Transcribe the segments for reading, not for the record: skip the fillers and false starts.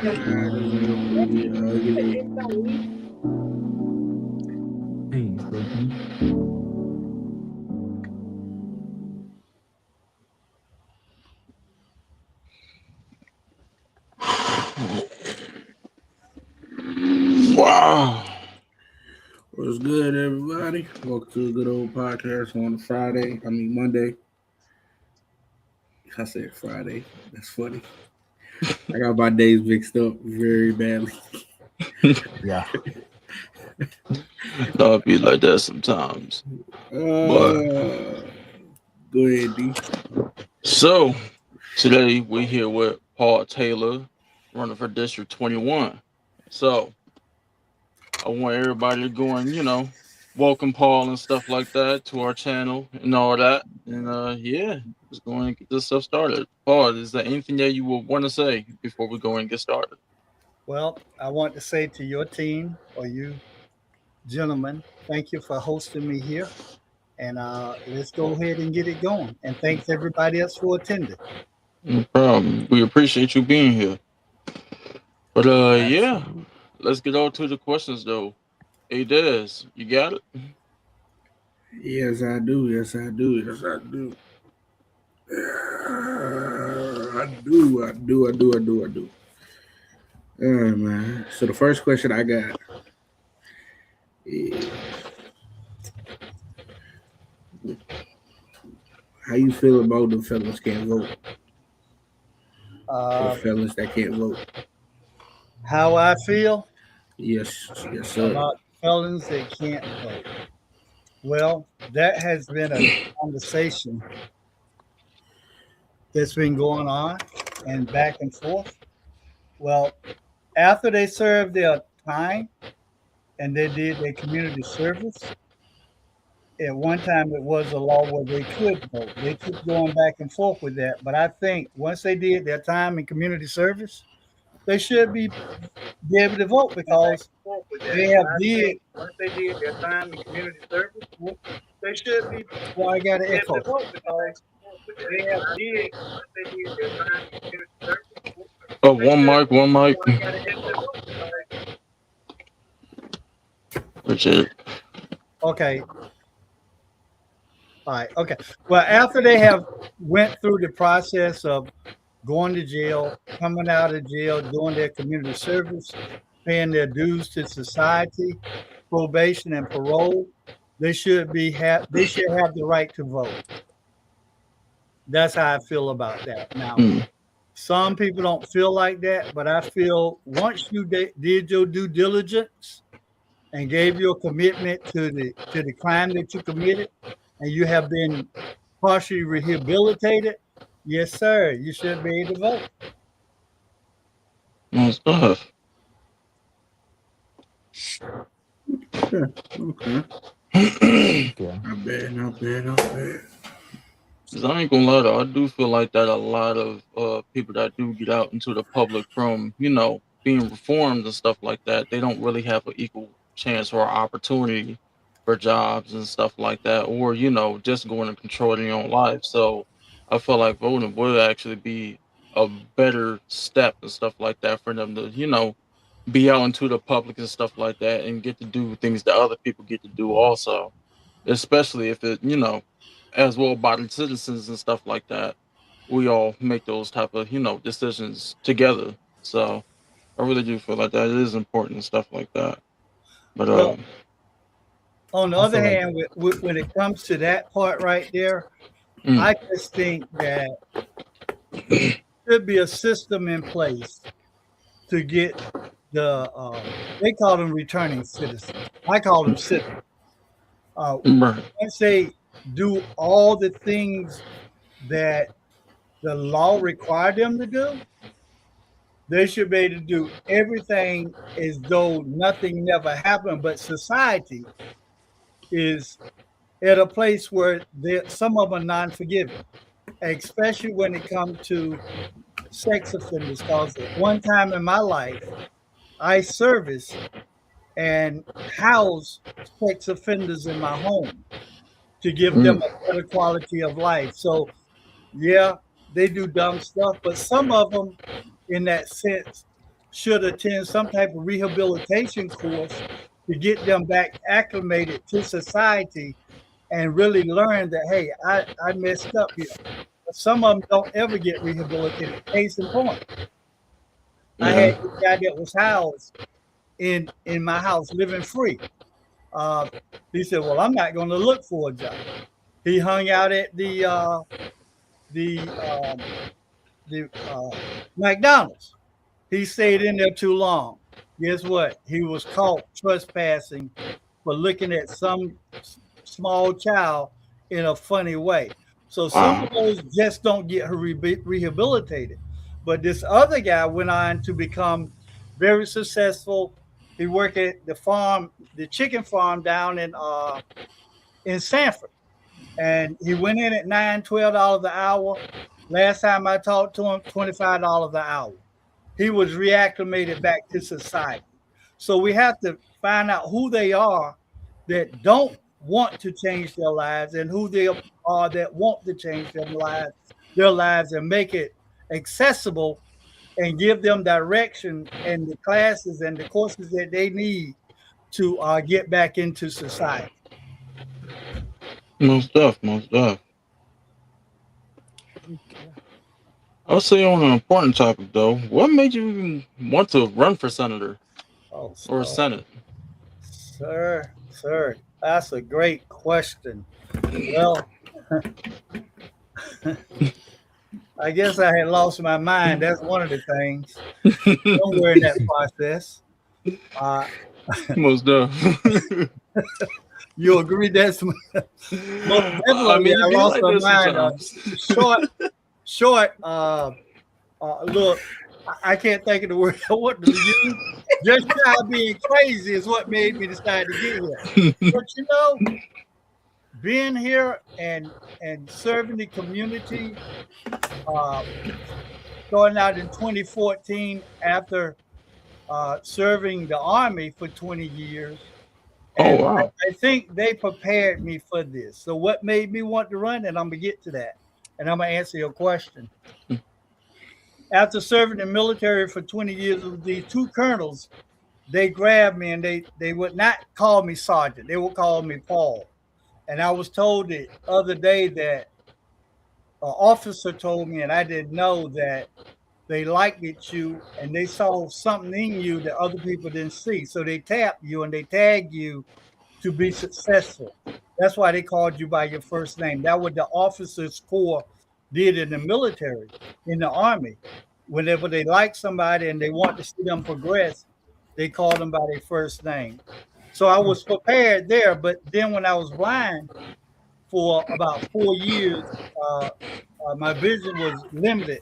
Ugly, ugly. Hey, Wow. What's good, everybody? Welcome to a good old podcast on a Friday. Monday. I said Friday. That's funny. I got my days mixed up very badly. yeah. Don't be like that sometimes. But Uh, Go ahead, D. so today we here with Paul Taylor, running for District 21. So I want everybody to go and welcome Paul and stuff like that to our channel and all that. And yeah, let's go and get this stuff started. Paul, is there anything that you would want to say before we go and get started? Well, I want to say to your team or you gentlemen, thank you for hosting me here. And let's go ahead and get it going. And thanks everybody else for attending. No problem. We appreciate you being here. But yeah, Absolutely. let's get on to the questions though. Hey Des, you got it? Yes, I do. Yes, I do. Yes, I do. I do. I do. I do. I do. I do. Man. So the first question I got is, how you feel about the fellas can't vote? The Uh, fellas that can't vote. how I feel Yes, yes, sir. about felons that can't vote. Well, that has been a conversation that's been going on and back and forth. Well, after they served their time and they did their community service, at one time it was a law where they could vote. They keep going back and forth with that. But I think once they did their time in community service, they should be able to vote because they have did once they did their time in community service, they should be well, I got an echo. Vote because they have did once they did their time in community service. Oh, They one should mic, one mic. well, I got an echo. Appreciate it. Okay. All right. Okay. Well, after they have went through the process of going to jail, coming out of jail, doing their community service, paying their dues to society, probation and parole, they should have the right to vote. That's how I feel about that. Now, Mm. some people don't feel like that, but I feel once you did your due diligence and gave your commitment to the crime that you committed, and you have been partially rehabilitated, yes, sir, you should be able to vote. Nice stuff. Okay, okay. Okay. Not bad, not bad, not bad. 'Cause I ain't gonna lie though, I do feel like that a lot of people that do get out into the public from, being reformed and stuff like that, they don't really have an equal chance or opportunity for jobs and stuff like that, or, just going and controlling your own life. So I feel like voting would actually be a better step and stuff like that for them to, be out into the public and stuff like that and get to do things that other people get to do also, especially if it, as well bodied citizens and stuff like that, we all make those type of, decisions together. So I really do feel like that it is important and stuff like that. But Well, on the I other feel like hand, when it comes to that part right there, mm, I just think that there should be a system in place to get they call them returning citizens. I call them citizens. Uh, right. Once they do all the things that the law required them to do, they should be able to do everything as though nothing never happened. But society is at a place where some of them are non-forgiving, especially when it comes to sex offenders. Because at one time in my life, I serviced and housed sex offenders in my home to give them Mm, a better quality of life. So, yeah, they do dumb stuff, but some of them, in that sense, should attend some type of rehabilitation course to get them back acclimated to society and really learn that, hey, I messed up here. But some of them don't ever get rehabilitated. Case in point, I had Yeah. this guy that was housed in my house, living free. He said, "Well, I'm not going to look for a job." He hung out at the McDonald's. He stayed in there too long. Guess what? He was caught trespassing for looking at some small child in a funny way. So some Wow. of those just don't get rehabilitated. But this other guy went on to become very successful. He worked at the farm, the chicken farm down in Sanford. And he went in at $9, $12 an hour. Last time I talked to him, $25 an hour. He was reacclimated back to society. So we have to find out who they are that don't want to change their lives and who they are that want to change their lives and make it accessible and give them direction and the classes and the courses that they need to get back into society. Most deaf. Most deaf. I'll say on an important topic though, what made you even want to run for senator Oh, or senate? sir, that's a great question. Well, I guess I had lost my mind. That's one of the things. Somewhere in that process. Most deaf. You agree that's most definitely I mean, I it be lost like my this mind. sometimes. Short, look, I can't think of the word I want to use. Just try being crazy is what made me decide to get here. But you know, being here and serving the community, starting out in 2014 after serving the Army for 20 years. And Oh wow. I think they prepared me for this. So what made me want to run? And I'm going to get to that. And I'm going to answer your question. After serving in the military for 20 years with these two colonels, they grabbed me and they would not call me sergeant. They would call me Paul. And I was told the other day that an officer told me, and I didn't know, that they liked you and they saw something in you that other people didn't see. So they tap you and they tag you to be successful. That's why they called you by your first name. That what the officers corps did in the military, in the Army. Whenever they like somebody and they want to see them progress, they call them by their first name. So I was prepared there, but then when I was blind for about 4 years, my vision was limited.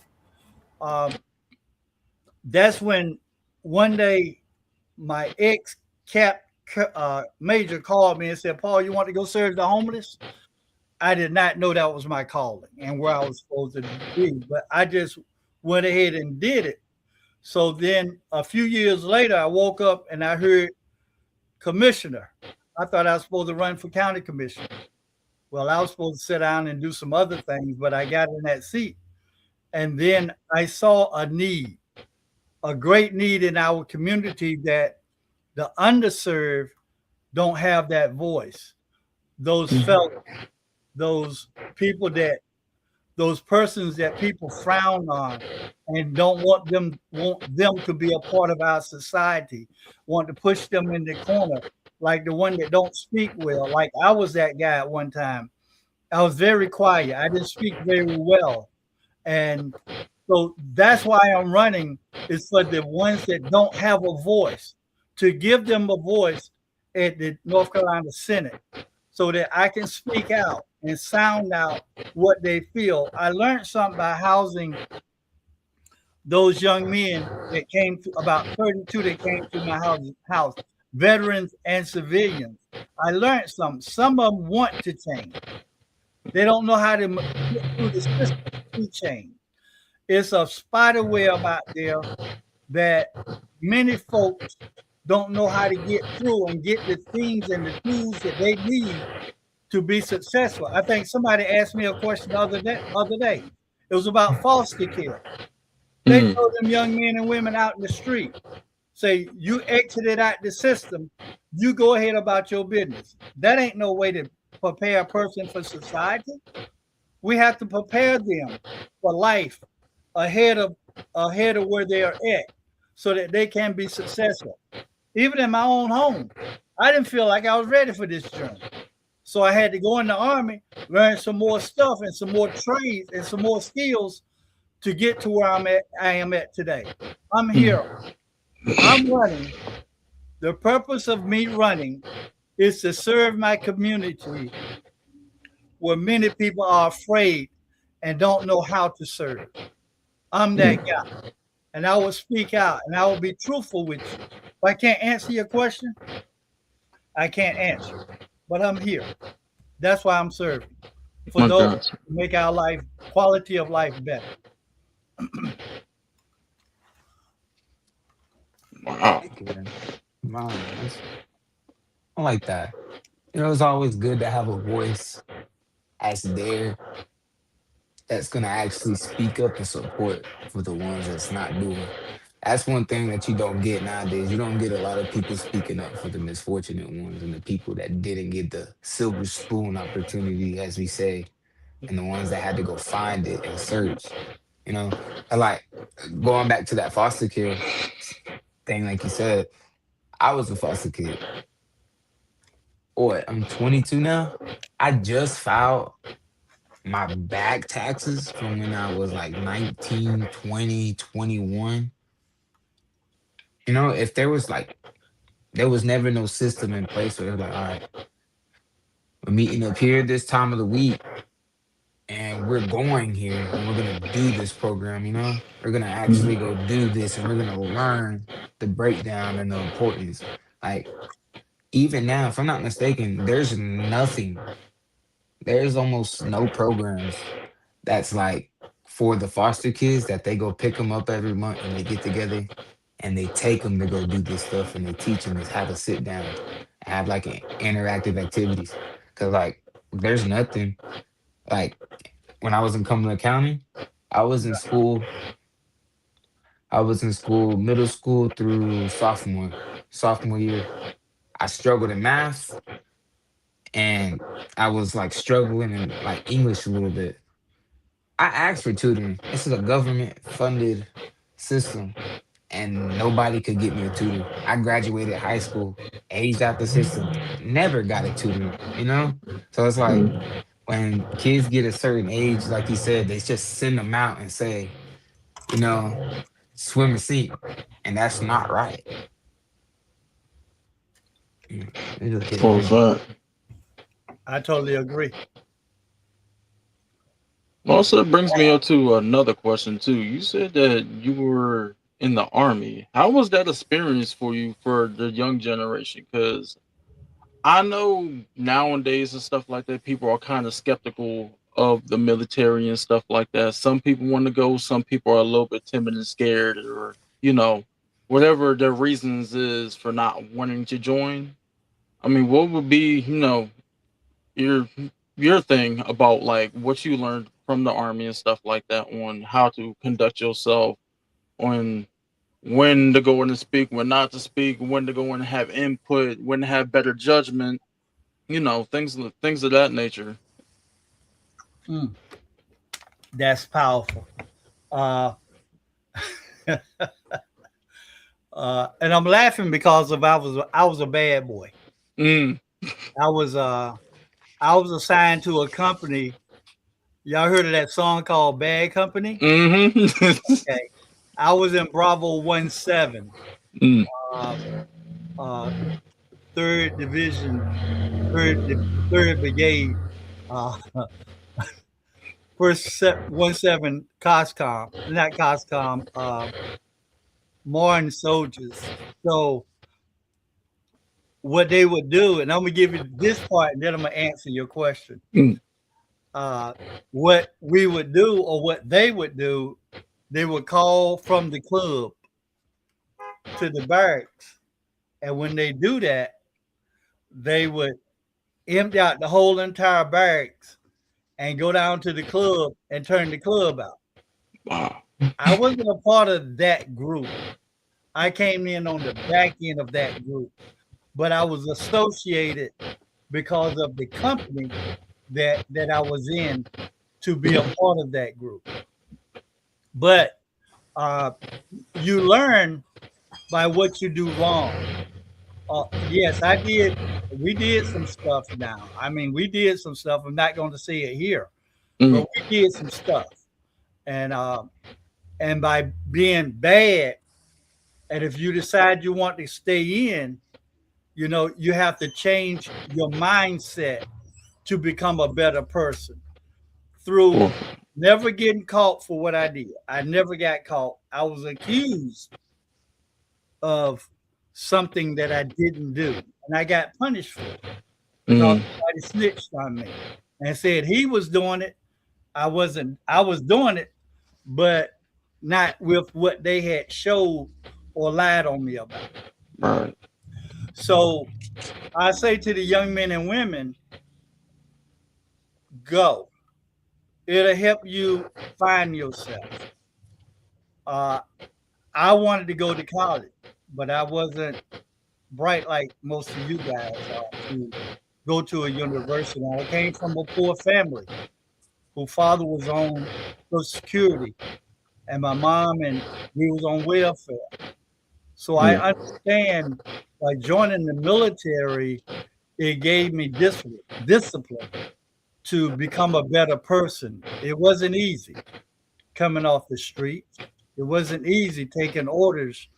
That's when one day my major called me and said, "Paul, you want to go serve the homeless?" I did not know that was my calling and where I was supposed to be, but I just went ahead and did it. So then a few years later, I woke up and I heard commissioner. I thought I was supposed to run for county commissioner. Well, I was supposed to sit down and do some other things, but I got in that seat. And then I saw a need, a great need in our community that the underserved don't have that voice. Those fellas, those people those persons that people frown on and don't want them to be a part of our society, want to push them in the corner, like the one that don't speak well. Like I was that guy at one time. I was very quiet. I didn't speak very well. And so that's why I'm running, is for the ones that don't have a voice, to give them a voice at the North Carolina Senate so that I can speak out and sound out what they feel. I learned something by housing those young men that came to, about 32 that came to my house, veterans and civilians. I learned something. Some of them want to change. They don't know how to get through the system to change. It's a spider web out there that many folks don't know how to get through and get the things and the tools that they need to be successful. I think somebody asked me a question the other day. It was about foster care. They Mm. throw them young men and women out in the street. Say, you exited out the system, you go ahead about your business. That ain't no way to prepare a person for society. We have to prepare them for life ahead of where they are at, so that they can be successful. Even in my own home, I didn't feel like I was ready for this journey. So I had to go in the Army, learn some more stuff and some more trades and some more skills to get to where I am at today. I'm here. I'm running. The purpose of me running is to serve my community where many people are afraid and don't know how to serve. I'm that guy. And I will speak out and I will be truthful with you. If I can't answer your question, I can't answer. But I'm here. That's why I'm serving. For My those God. to make our life, quality of life better. Wow. Thank you, man. Man, I like that. You know, it's always good to have a voice that's there, that's gonna actually speak up and support for the ones that's not doing. That's one thing that you don't get nowadays. You don't get a lot of people speaking up for the misfortunate ones and the people that didn't get the silver spoon opportunity, as we say, and the ones that had to go find it and search. You know, I like going back to that foster care thing, like you said. I was a foster kid. What? I'm 22 now. I just filed my back taxes from when I was like 19, 20, 21. You know, if there was like, there was never no system in place where it was like, all right, we're meeting up here this time of the week and we're going here and we're going to do this program, you know? We're going to actually go do this and we're going to learn the breakdown and the importance. Like, even now, if I'm not mistaken, there's nothing, there's almost no programs that's like for the foster kids that they go pick them up every month and they get together and they take them to go do this stuff and they teach them how to sit down and have like interactive activities. Cause like there's nothing like when I was in Cumberland County, I was in school. I was in school, middle school through sophomore year. I struggled in math and I was like struggling in like English a little bit. I asked for tutoring. This is a government funded system and nobody could get me a tutor. I graduated high school, aged out the system, never got a tutor, you know? So it's like when kids get a certain age, like you said, they just send them out and say, you know, swim and sink. And that's not right. It just hit What was home. that? I totally agree. Also, that brings me up to another question too. You said that you were in the army. How was that experience for you for the young generation? Because I know nowadays and stuff like that, people are kind of skeptical of the military and stuff like that. Some people want to go, some people are a little bit timid and scared, or whatever their reasons is for not wanting to join. I mean, what would be, your your thing about like what you learned from the army and stuff like that on how to conduct yourself, on when to go in and speak, when not to speak, when to go in and have input, when to have better judgment, things of that nature. That's powerful. Uh, and I'm laughing because I was a bad boy. Mm. I was assigned to a company. Y'all heard of that song called Bad Company? Mm-hmm. Okay. I was in Bravo 17, Mm. third division, third brigade, uh, first 17 COSCOM, not COSCOM, Marine soldiers. So what they would do, and I'm gonna give you this part, and then I'm gonna answer your question. Mm. What we would do, or what they would do, they would call from the club to the barracks, and when they do that, they would empty out the whole entire barracks and go down to the club and turn the club out. Wow. I wasn't a part of that group. I came in on the back end of that group, but I was associated because of the company that I was in to be a part of that group. But you learn by what you do wrong. Yes, I did. We did some stuff now. I mean, we did some stuff. I'm not going to say it here, Mhm. but we did some stuff. And by being bad, and if you decide you want to stay in, you know, you have to change your mindset to become a better person through Cool. never getting caught for what I did. I never got caught. I was accused of something that I didn't do, and I got punished for it because Mhm. somebody snitched on me and said he was doing it. I wasn't. I was doing it, but not with what they had showed or lied on me about. Right. So I say to the young men and women, go. It'll help you find yourself. Uh, I wanted to go to college, but I wasn't bright like most of you guys are to go to a university. I came from a poor family whose father was on Social Security and my mom and we was on welfare. So I Yeah. understand by joining the military, it gave me discipline to become a better person. It wasn't easy coming off the street. It wasn't easy taking orders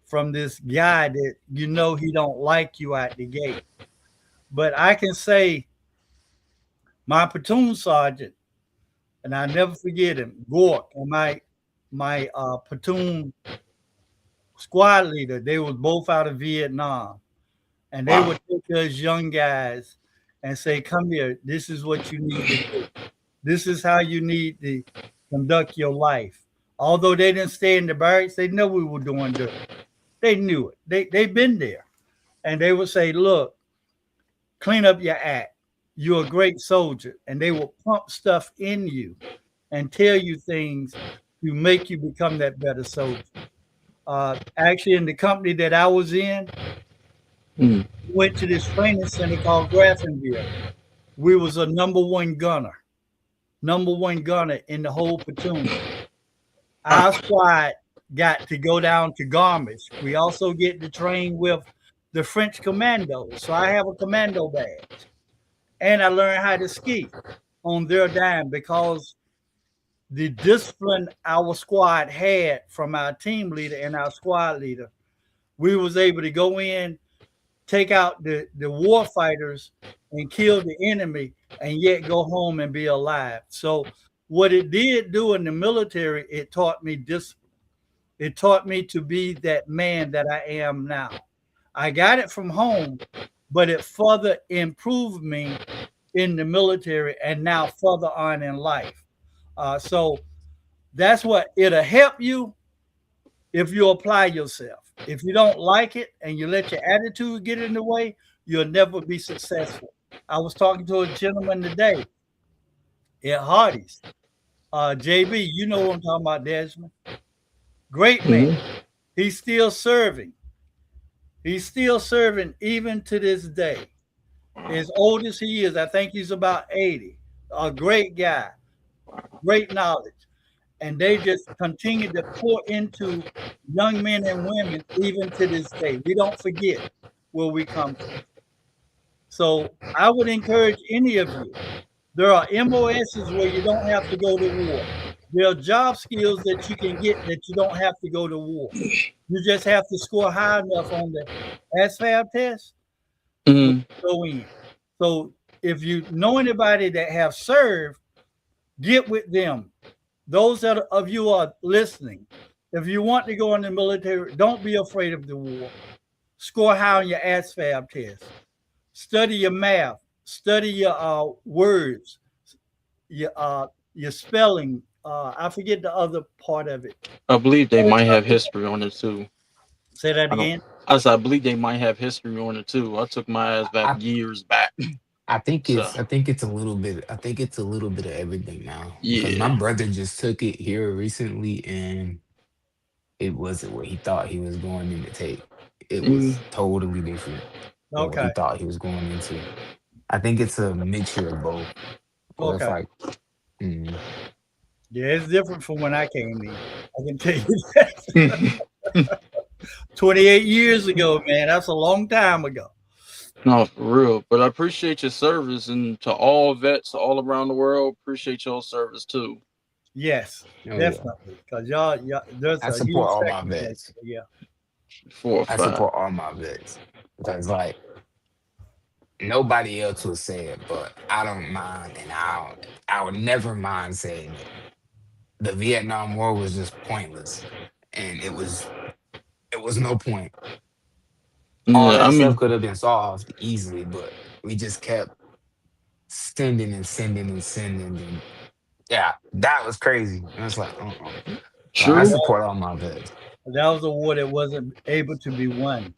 from this guy that you know he don't like you at the gate. But I can say my platoon sergeant, and I never forget him, Gork, and my platoon squad leader, they was both out of Vietnam. And they Wow. would take us young guys and say, come here, this is what you need to do. This is how you need to conduct your life. Although they didn't stay in the barracks, they know we were doing good. They knew it. They've been there. And they would say, look, clean up your act. You're a great soldier. And they will pump stuff in you and tell you things to make you become that better soldier. Actually, in the company that I was in, Mhm. we went to this training center called Graftonville. We was a number one gunner in the whole platoon. Our squad got to go down to Garmisch. We also get to train with the French commandos. So I have a commando badge. And I learned how to ski on their dime because the discipline our squad had from our team leader and our squad leader, we was able to go in, take out the war fighters and kill the enemy and yet go home and be alive. So what it did do in the military, it taught me discipline. It taught me to be that man that I am now. I got it from home, but it further improved me in the military and now further on in life. So that's what it'll help you if you apply yourself. If you don't like it and you let your attitude get in the way, you'll never be successful. I was talking to a gentleman today at Hardee's. JB, you know what I'm talking about, Desmond. Great man. Mhm. He's still serving. He's still serving even to this day. As old as he is, I think he's about 80. A great guy, great knowledge. And they just continue to pour into young men and women even to this day. We don't forget where we come from. So I would encourage any of you. There are MOSs where you don't have to go to war. There are job skills that you can get that you don't have to go to war. You just have to score high enough on the ASVAB test Mhm. to go in. So if you know anybody that have served, get with them. Those of you are listening, if you want to go in the military, don't be afraid of the war. Score high on your ASVAB test. Study your math. Study your words, your spelling. I forget the other part of it. I believe they might have history on it too. Say that I don't. again. I said I believe they might have history on it too. I took my ass back I years back. I think So it's a little bit. I think it's a little bit of everything now because my yeah. brother just took it here recently, and it wasn't what he thought he was going in to take. It Mm, was totally different than what he Okay. thought he was going into. I think it's a mixture of both, or it's Okay. like, mm, Yeah, it's different from when I came in. I can tell you that. 28 years ago, man. That's a long time ago. no, for real. But I appreciate your service, and to all vets all around the world, appreciate your service too. Yes, oh yeah, definitely. Because y'all, there's I a huge support all my sacrifice. vets. Yeah. 4 or 5. I support all my vets because like nobody else will say it, but I don't mind, and I would never mind saying it. The Vietnam War was just pointless, and it was no point. All Yeah, I that stuff mean, could have been solved easily, but we just kept sending and sending and sending, and yeah, that was crazy. And it's like, so I true. That, support all my vets. that was a war that wasn't able to be won.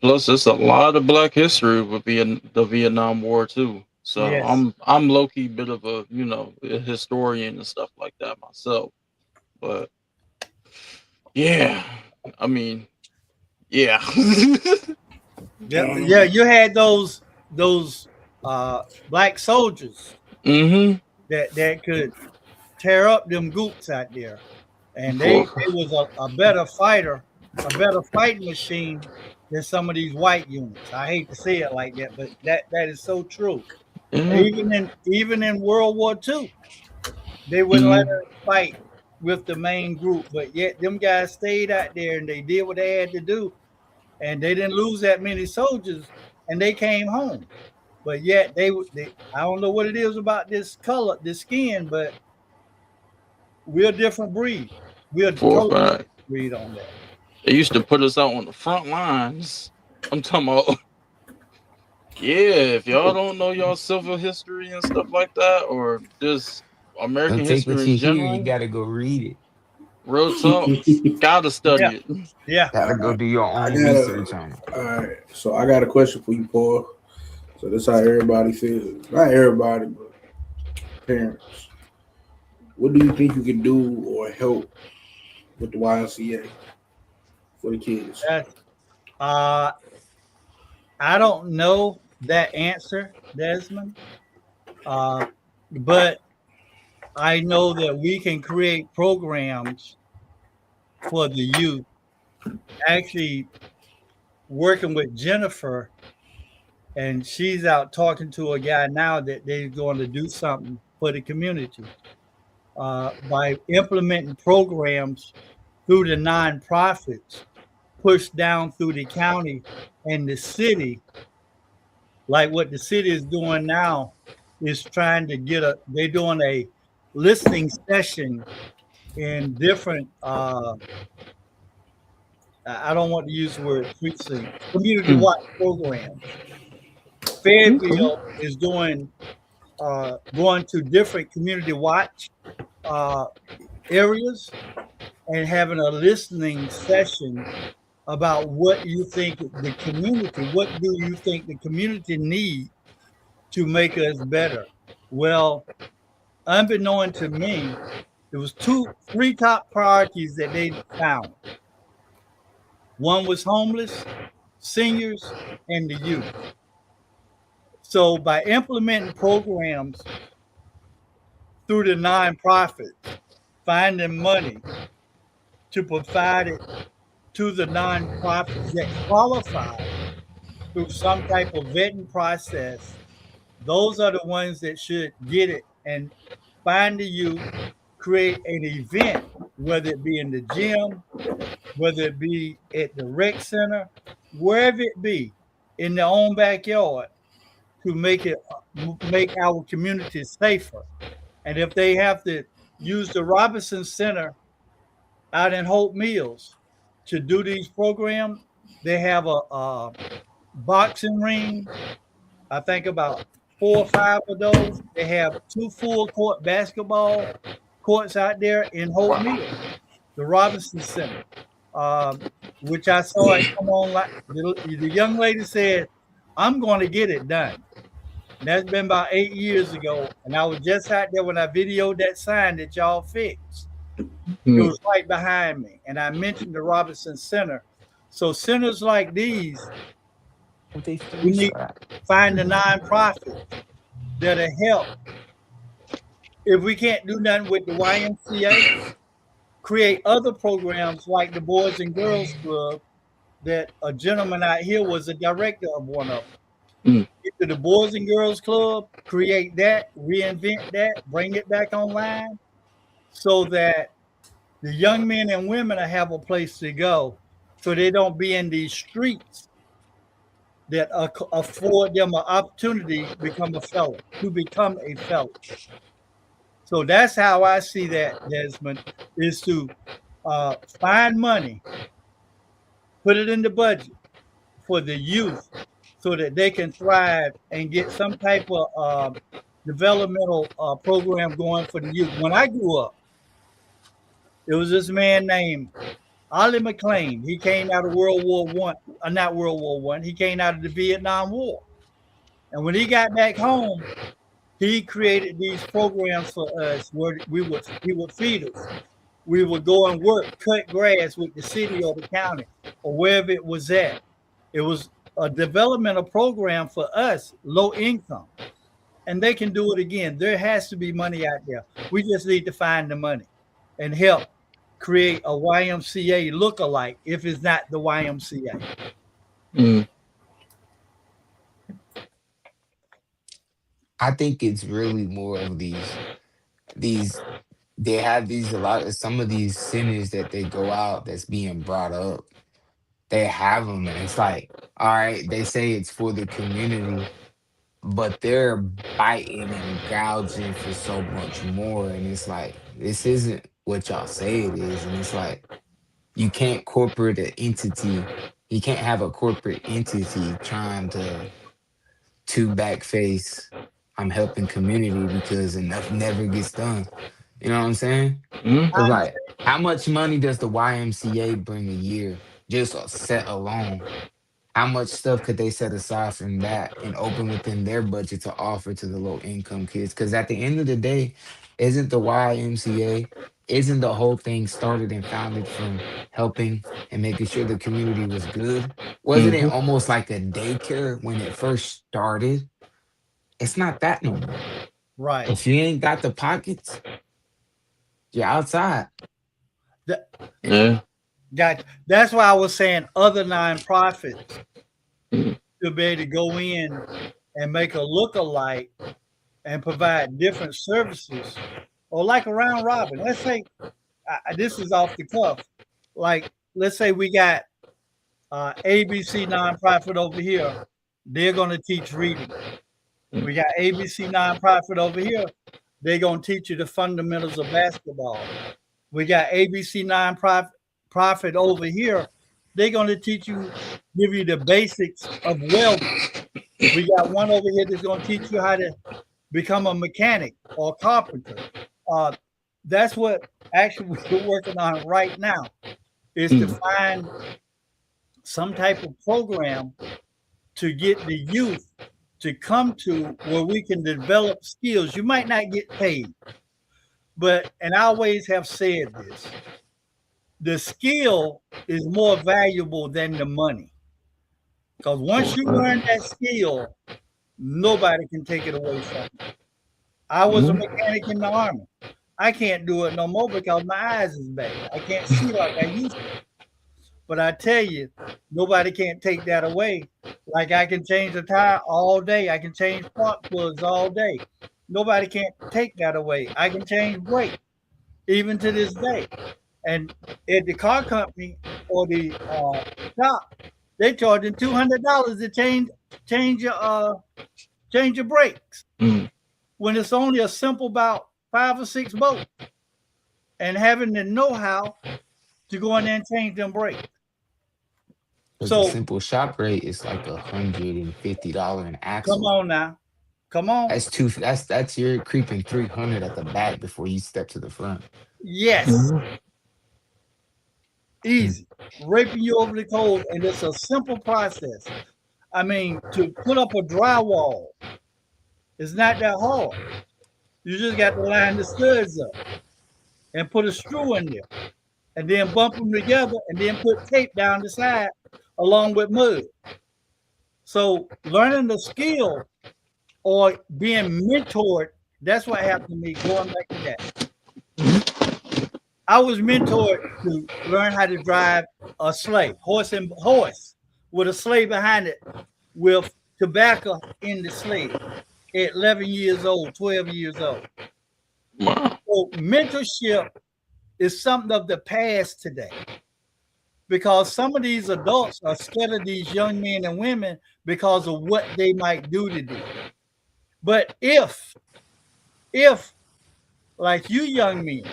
Plus, there's a lot of Black history with the Vietnam War too. So Yes. I'm low key bit of a a historian and stuff like that myself. But yeah, I mean, yeah. Yeah. Yeah. You had those black soldiers Mm-hmm. that could tear up them goops out there, and they For was a better fighter, a better fighting machine than some of these white units. I hate to say it like that, but that is so true. yeah. Even in World War II, they wouldn't let Mm, us fight with the main group, but yet them guys stayed out there and they did what they had to do, and they didn't lose that many soldiers, and they came home. But yet they I don't know what it is about this color, this skin, but we're a different breed. We're a 4 or totally 5. different breed on that. They used to put us out on the front lines. I'm talking about. Yeah, if y'all don't know y'all civil history and stuff like that, or just American Don't take history what in you hear. You general, gotta go read it. real talk, gotta Yeah, study it. yeah. Gotta go do your I own got research a on it. all right. So I got a question for you, Paul. So this is how everybody feels. Not everybody, but parents. What do you think you can do or help with the YMCA for the kids? That's uh I don't know that answer, Desmond. Uh, but I know that we can create programs for the youth. Actually, working with Jennifer, and she's out talking to a guy now that they're going to do something for the community by implementing programs through the nonprofits, pushed down through the county and the city, like what the city is doing now, is trying to get they're doing a listening session in different, I don't want to use the word precinct, community Mm, watch programs. okay. Fayetteville is doing, going to different community watch uh, areas and having a listening session about what you think the community, what do you think the community need to make us better? Well, unbeknown to me, there was three top priorities that they found. One was homeless, seniors, and the youth. So by implementing programs through the nonprofits, finding money to provide it to the nonprofits that qualify through some type of vetting process, those are the ones that should get it and find the youth, create an event, whether it be in the gym, whether it be at the rec center, wherever it be, in their own backyard, to make our communities safer. And if they have to use the Robinson Center out in Hope Mills to do these programs, they have a boxing ring. I think about 4 or 5 of those. They have 2 full court basketball courts out there in Hope Wow. Mills, the Robinson Center, um, which I saw it come on. Like the young lady said, "I'm going to get it done." That's been about 8 years ago. And I was just out there when I videoed that sign that y'all fixed. It Mm. was right behind me. And I mentioned the Robinson Center. So centers like these, we need to find the nonprofits that'll help. If we can't do nothing with the YMCA, create other programs like the Boys and Girls Club that a gentleman out here was a director of one of them. Mm. Either the Boys and Girls Club, create that, reinvent that, bring it back online so that the young men and women will have a place to go so they don't be in these streets that afford them an opportunity to become a felon. So that's how I see that, Desmond, is to find money, put it in the budget for the youth so that they can thrive and get some type of developmental program going for the youth. When I grew up, there was this man named Ollie McLean. He came out of World War One, not World War One. He came out of the Vietnam War. And when he got back home, he created these programs for us where he would feed us. We would go and work, cut grass with the city or the county or wherever it was at. It was a developmental program for us, low income. And they can do it again. There has to be money out there. We just need to find the money and help create a YMCA lookalike if it's not the YMCA. Mm. I think it's really more of these they have these a lot of some of these centers that they go out that's being brought up. They have them and it's like, all right, they say it's for the community, but they're biting and gouging for so much more. And it's like, this isn't what y'all say it is. And it's like, you can't corporate an entity. You can't have a corporate entity trying to backface I'm helping community because enough never gets done. You know what I'm saying? Mm. It's like, how much money does the YMCA bring a year just set alone? How much stuff could they set aside from that and open within their budget to offer to the low income kids? Because at the end of the day, isn't the YMCA, isn't the whole thing started and founded from helping and making sure the community was good? Wasn't it Mhm. almost like a daycare when it first started? It's not that no more. Right. If you ain't got the pockets, you're outside. Yeah. That's why I was saying other nonprofits Mm. to be able to go in and make a lookalike and provide different services, or like a round robin. Let's say this is off the cuff. Like, let's say we got ABC nonprofit over here. They're going to teach reading. We got ABC nonprofit over here. They're going to teach you the fundamentals of basketball. We got ABC nonprofit over here. They're going to give you the basics of welding. We got one over here that's going to teach you how to become a mechanic or a carpenter. That's what actually we're working on right now, is to find some type of program to get the youth to come to where we can develop skills. You might not get paid, but, and I always have said this, the skill is more valuable than the money. Because once you learn that skill, nobody can take it away from you. I was a mechanic in the Army. I can't do it no more because my eyes is bad. I can't see like I used to. But I tell you, nobody can't take that away. Like I can change a tire all day. I can change spark plugs all day. Nobody can't take that away. I can change brakes, even to this day. And at the car company or the shop, they charging $200 to change your brakes. Mm. When it's only a simple about 5 or 6 bolts, and having the know-how to go in there and change them brakes. So a simple shop rate is like $150 an axle. Come on now. Come on. That's you're creeping 300 at the back before you step to the front. Yes. Mhm. Easy. Raping you over the coals, and it's a simple process. I mean, to put up a drywall, It's not that hard. You just got to line the studs up and put a screw in there, and then bump them together, and then put tape down the side along with mud. So learning the skill or being mentored, that's what happened to me going back to that. I was mentored to learn how to drive a sleigh, horse with a sleigh behind it with tobacco in the sleigh at 11 years old, 12 years old. Wow. So mentorship is something of the past today, because some of these adults are scared of these young men and women because of what they might do to them. But if like you young men,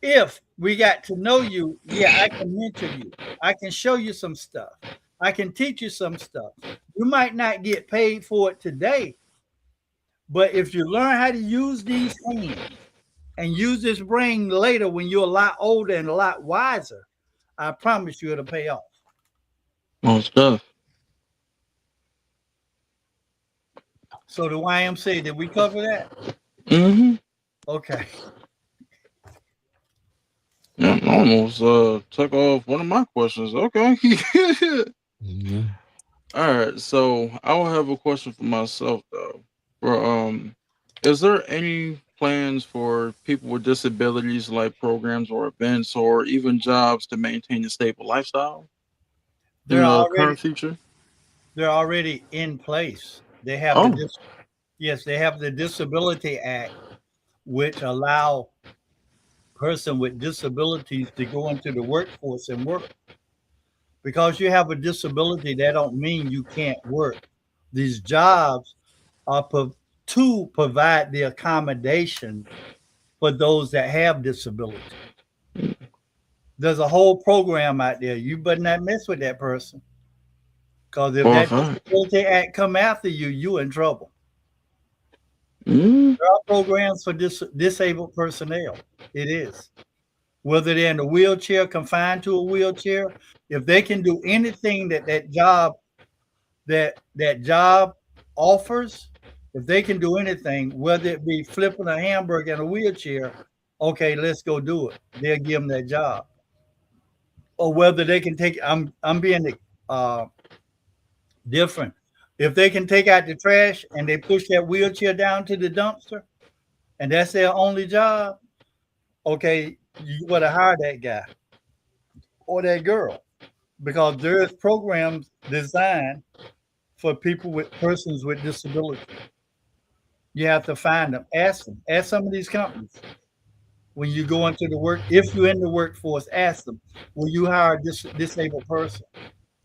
if we got to know you, yeah, I can mentor you. I can show you some stuff. I can teach you some stuff. You might not get paid for it today, but if you learn how to use these hands and use this brain later when you're a lot older and a lot wiser, I promise you it'll pay off. Most stuff. So the YMCA, did we cover that? Mm-hmm. Okay. Yeah, almost took off one of my questions. Okay. Yeah. All right. So I will have a question for myself though. For is there any plans for people with disabilities, like programs or events or even jobs, to maintain a stable lifestyle in the current future? They're already in place. They have they have the Disability Act, which allow person with disabilities to go into the workforce and work. Because you have a disability, that don't mean you can't work. These jobs are to provide the accommodation for those that have disability. There's a whole program out there. You better not mess with that person, because if that Disability Act come after you, you in trouble. There are programs for disabled personnel. It is. Whether they're in a wheelchair, confined to a wheelchair, if they can do anything that job offers, if they can do anything, whether it be flipping a hamburger in a wheelchair, okay, let's go do it. They'll give them that job. Or whether they can take, I'm being different. If they can take out the trash and they push that wheelchair down to the dumpster, and that's their only job, okay, you got to hire that guy or that girl, because there's programs designed for persons with disability. You have to find them. Ask some of these companies. When you go into the work, if you're in the workforce, ask them, will you hire this disabled person?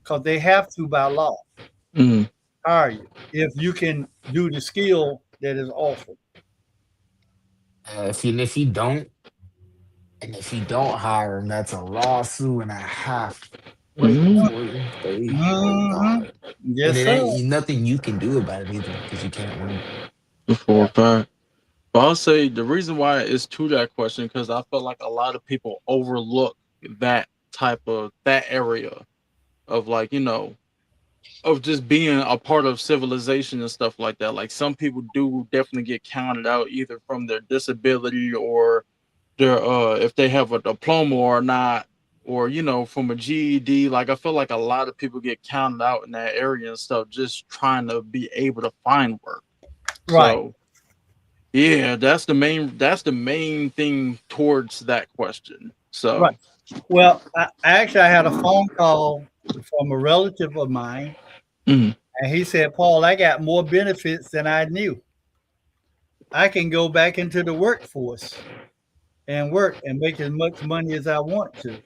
Because they have to by law hire you if you can do the skill that is offered. If you don't hire him, that's a lawsuit and a half waiting for you. Oh God. Yes, And it sir. ain't nothing you can do about it either, because you can't win. For a fact. But I'll say the reason why it's to that question, because I feel like a lot of people overlook that area of, like, of just being a part of civilization and stuff like that. Like, some people do definitely get counted out either from their disability or their if they have a diploma or not, or from a GED. Like, I feel like a lot of people get counted out in that area and stuff, just trying to be able to find work. Right. So, yeah, that's the main thing towards that question. So, right. Well, I had a phone call from a relative of mine, and he said, Paul, I got more benefits than I knew. I can go back into the workforce and work and make as much money as I want to.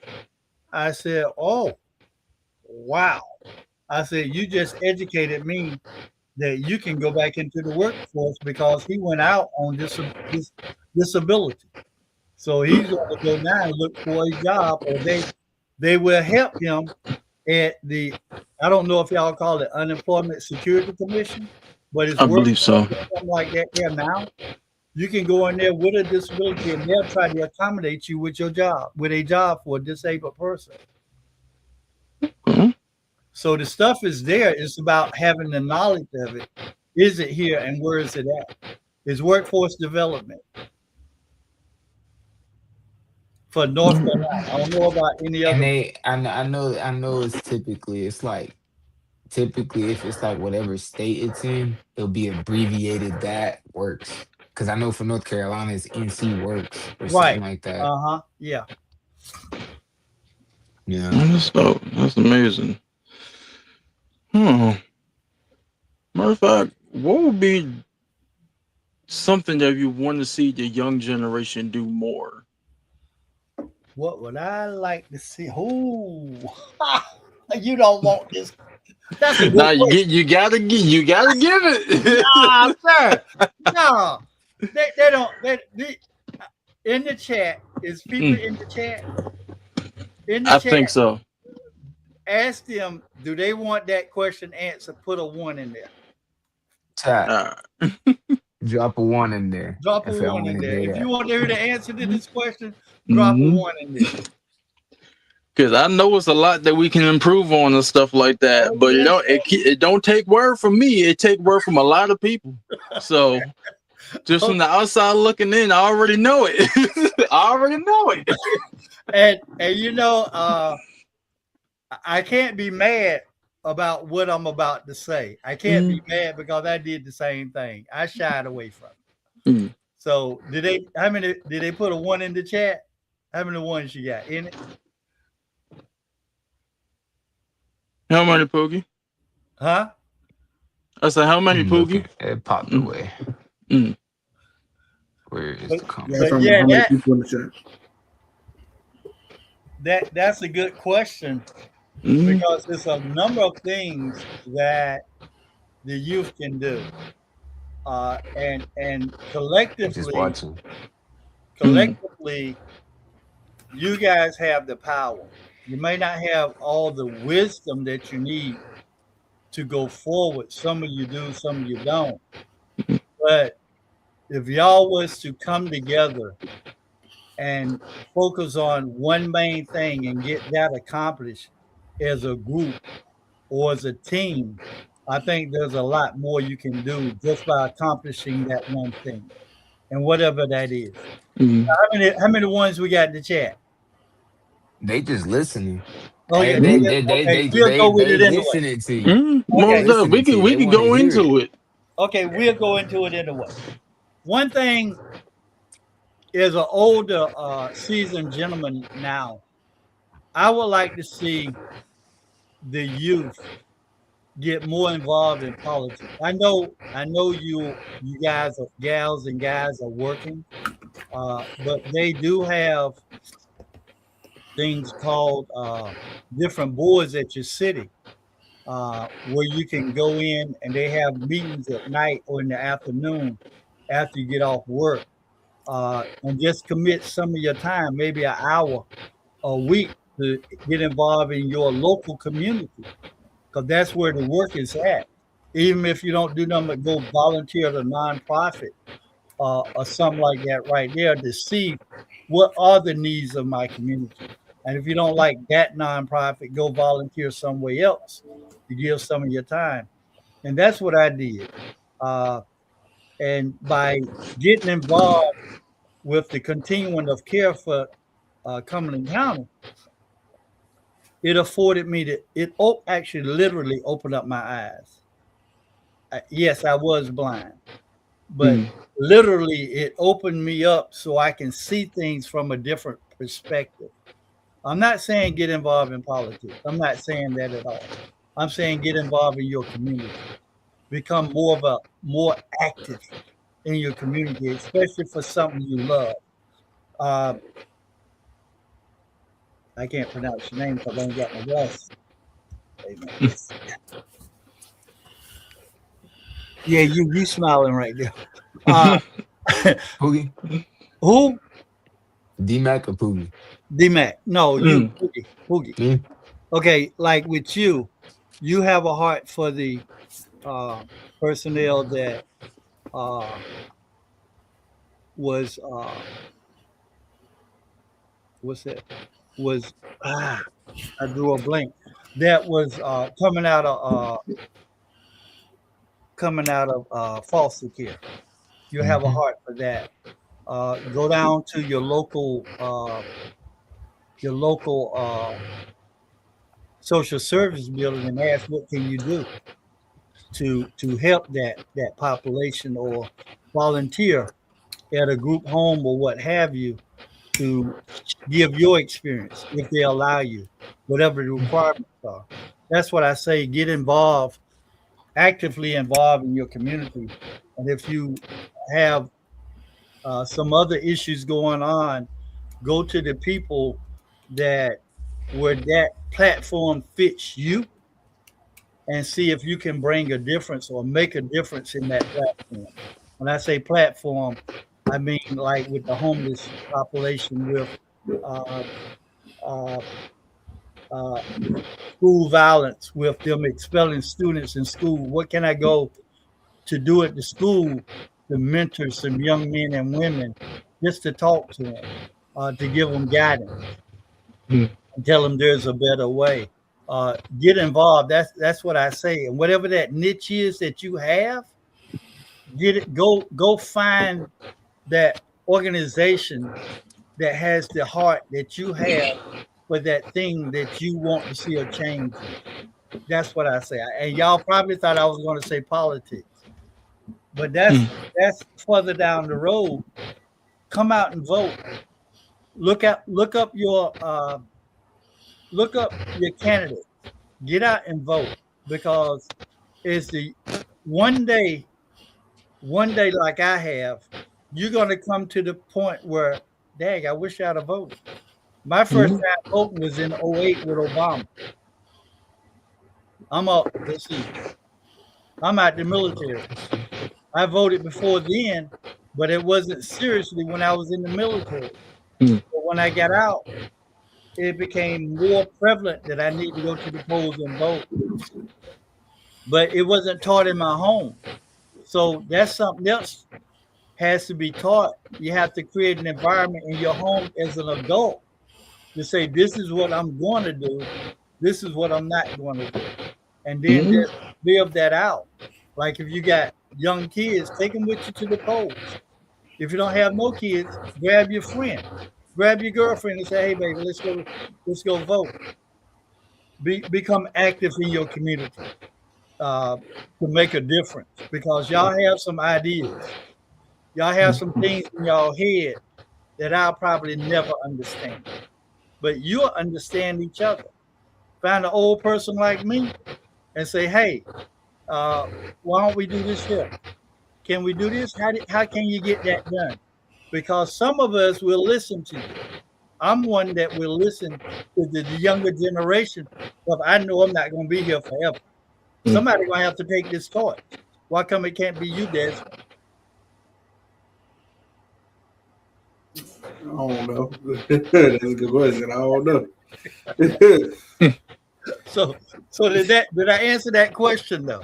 I said, oh, wow. I said, you just educated me that you can go back into the workforce, because he went out on disability. So he's going to go now and look for a job, or they will help him at the, I don't know if y'all call it Unemployment Security Commission, but it's I believe so. Something like that there now. You can go in there with a disability and they'll try to accommodate you with a job for a disabled person. So the stuff is there. It's about having the knowledge of it is it here and where is it at? Is workforce development for North Carolina. I don't know about any And other. I know it's like typically if it's like whatever state it's in, it'll be abbreviated that works. Because I know for North Carolina it's NC works or something Right. like that. Yeah. Yeah. That's dope. That's amazing. Matter of fact, what would be something that you want to see the young generation do more? What would I like to see? Ooh. You don't want this. That's a good Now question. you gotta give it. Nah, sir. No. They don't in the chat, is people in the chat? In the I chat, think so. ask them, do they want that question answered? Put a 1 in there. Chat. Drop a 1 in there. Drop a if y'all 1 in wanna there. hear If that. you want to hear the answer to this question, drop a 1 in there. Because I know it's a lot that we can improve on and stuff like that, Oh, but yes, it don't take word from me. It take word from a lot of people. So just from the outside looking in, I already know it. I already know it. And you know, I can't be mad about what I'm about to say. I can't be mad because I did the same thing. I shied away from it. So did they put a 1 in the chat? How many ones you got in it? How many, Poogie? Huh? I said, how many, Poogie? It popped away. Where is the comment? That's how many people in the chat. That's a good question because there's a number of things that the youth can do, and Just watching. collectively, you guys have the power. You may not have all the wisdom that you need to go forward. Some of you do, some of you don't. But if y'all was to come together and focus on one main thing and get that accomplished as a group or as a team, I think there's a lot more you can do just by accomplishing that one thing, and whatever that is. How many ones we got in the chat? They just listening. Oh yeah, They we'll go with it anyway. listening to you. Well, we can go into it. Okay, we'll go into it anyway. One thing is an older, seasoned gentleman now. I would like to see the youth get more involved in politics. I know you guys are gals and guys are working, but they do have things called different boards at your city, where you can go in and they have meetings at night or in the afternoon after you get off work, and just commit some of your time, maybe an hour a week, to get involved in your local community, because that's where the work is at. Even if you don't do nothing but go volunteer at a nonprofit or something like that right there to see what are the needs of my community. And if you don't like that nonprofit, go volunteer somewhere else to give some of your time. And that's what I did. And by getting involved with the continuum of care for Cumberland County, it afforded me actually literally opened up my eyes. Yes, I was blind, but literally it opened me up so I can see things from a different perspective. I'm not saying get involved in politics. I'm not saying that at all. I'm saying get involved in your community. Become more active in your community, especially for something you love. I can't pronounce your name because I ain't got my glasses. Yeah, you smiling right there. Poogie? Who? D-Mac or Poogie? D-Mac. No, you, Poogie. Okay, like with you have a heart for the personnel that was what's that? Was I drew a blank. That was coming out of coming out of foster care. You have a Mhm. heart for that. Go down to your local social service building and ask what can you do to help that population, or volunteer at a group home or what have you, to give your experience if they allow you, whatever the requirements are. That's what I say. Get involved, actively involved in your community. And if you have some other issues going on, go to the people that where that platform fits you, and see if you can bring a difference or make a difference in that platform. When I say platform, I mean like with the homeless population, with uh, uh, uh, school violence, with them expelling students in school. What can I go to do at the school to mentor some young men and women, just to talk to them, to give them guidance, Mm. and tell them there's a better way. Get involved. That's what I say. And whatever that niche is that you have, get it. Go find that organization that has the heart that you have for that thing that you want to see a change in. That's what I say. And y'all probably thought I was going to say politics, but Mm. that's further down the road. Come out and vote. Look up your candidates. Get out and vote, because it's the one day, like I have, you're gonna come to the point where, dang, I wish I'd have voted. My first Mhm. time voting was in '08 with Obama. Let's see, I'm out the military. I voted before then, but it wasn't seriously when I was in the military. Mm. But when I got out, it became more prevalent that I need to go to the polls and vote. But it wasn't taught in my home. So that's something else has to be taught. You have to create an environment in your home as an adult to say, this is what I'm going to do. This is what I'm not going to do. And then Mhm. just live that out. Like if you got young kids, take them with you to the polls. If you don't have no kids, grab your friend, grab your girlfriend and say, hey, baby, let's go vote. Become active in your community to make a difference, because y'all have some ideas. Y'all have some things in y'all head that I'll probably never understand, but you'll understand each other. Find an old person like me and say, hey, why don't we do this here? Can we do this? How can you get that done? Because some of us will listen to you. I'm one that will listen to the younger generation, but I know I'm not going to be here forever. Somebody's going to have to take this torch. Why come it can't be you, Des? I don't know. That's a good question. I don't know. So did I answer that question though?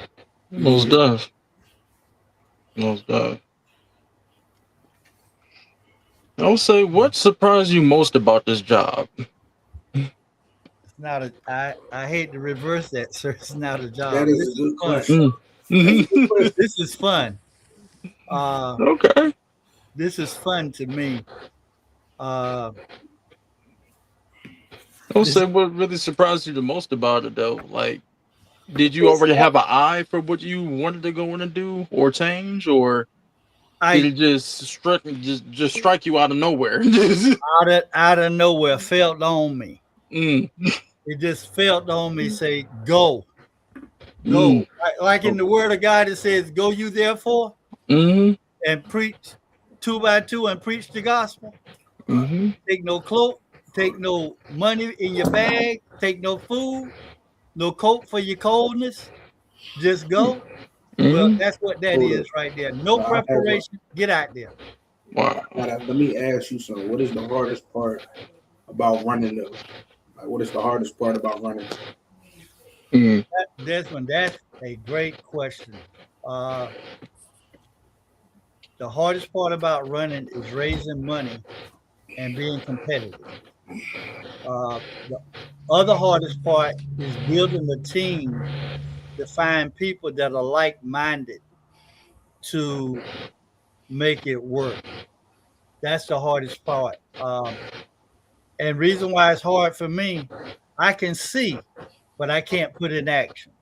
Most does. Most does. I would say, what surprised you most about this job? It's not a. I hate to reverse that, sir. It's not a job. That is a good Fun. question. That's a good question. This is fun. Okay. This is fun to me. I would say, what really surprised you the most about it, though? Like, did you already have an eye for what you wanted to go in and do or change, or did it just strike you out of nowhere? out of nowhere felt on me. Mm. It just felt on me. Say go. Like in the Word of God, it says, "Go you therefore Mm-hmm. and preach 2 by 2 and preach the gospel." Mm-hmm. Take no cloak, take no money in your bag, take no food, no coat for your coldness. Just go. Well, Mm-hmm. that's what that Hold is up. right there. No I have a- preparation. Get out there. Wow. Let me ask you something. What is the hardest part about running though? Like, what is the hardest part about running? Mm. Desmond, that's a great question. The hardest part about running is raising money and being competitive. The other hardest part is building a team to find people that are like-minded to make it work. That's the hardest part. And reason why it's hard for me, I can see, but I can't put in action.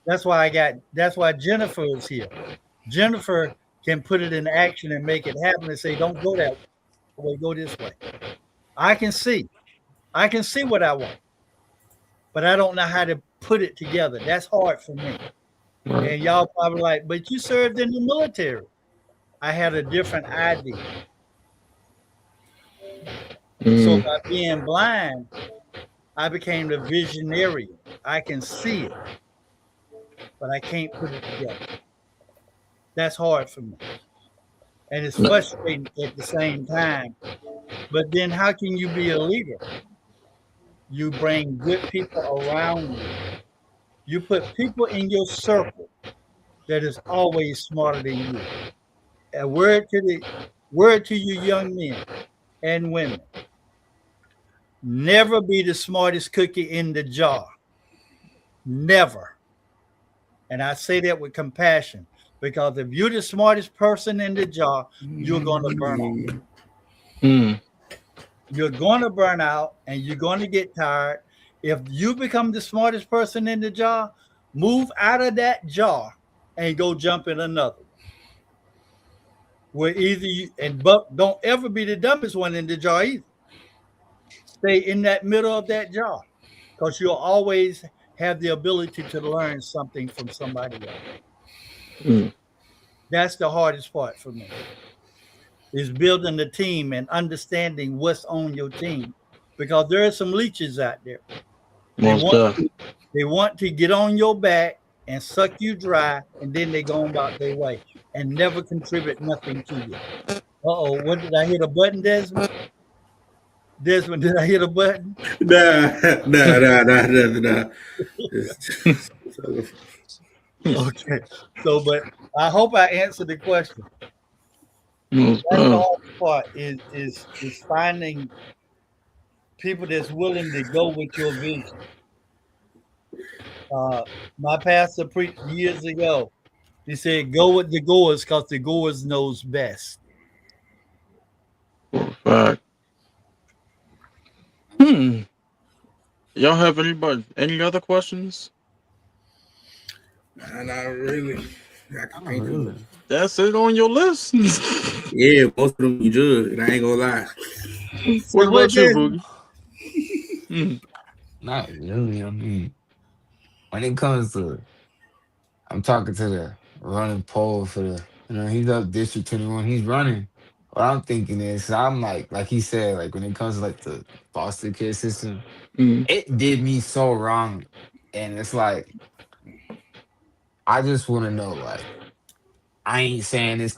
That's why Jennifer is here. Jennifer can put it in action and make it happen and say, don't go that way, go this way. I can see what I want, but I don't know how to put it together. That's hard for me. Right. And y'all probably like, but you served in the military. I had a different idea. So by being blind, I became the visionary. I can see it, but I can't put it together. That's hard for me. And it's frustrating at the same time. But then how can you be a leader? You bring good people around you. You put people in your circle that is always smarter than you. A word to you young men and women. Never be the smartest cookie in the jar. Never. And I say that with compassion, because if you're the smartest person in the jar, you're going to burn out. You're going to burn out and you're going to get tired. If you become the smartest person in the jar, move out of that jar and go jump in another one. Where either but don't ever be the dumbest one in the jar either. Stay in that middle of that jar, because you'll always have the ability to learn something from somebody else. That's the hardest part for me, is building the team and understanding what's on your team, because there are some leeches out there. They want to get on your back and suck you dry, and then they go about their way and never contribute nothing to you. What did I hit a button, Desmond? Desmond, did I hit a button? Nah. Okay. So, but I hope I answered the question. That's the hard part is finding people that's willing to go with your vision. My pastor preached years ago. He said, "Go with the goers, because the goers knows best." For a fact. Y'all have any other questions? Not really. That's it on your list? Yeah, most of them you judge, and I ain't gonna lie. What about you, Boogie? Not really. I mean, when it comes to, I'm talking to the running poll for the, he's up District 21, he's running. What I'm thinking is, I'm like he said, like when it comes to like the foster care system, it did me so wrong. And it's like, I just want to know, like, I ain't saying it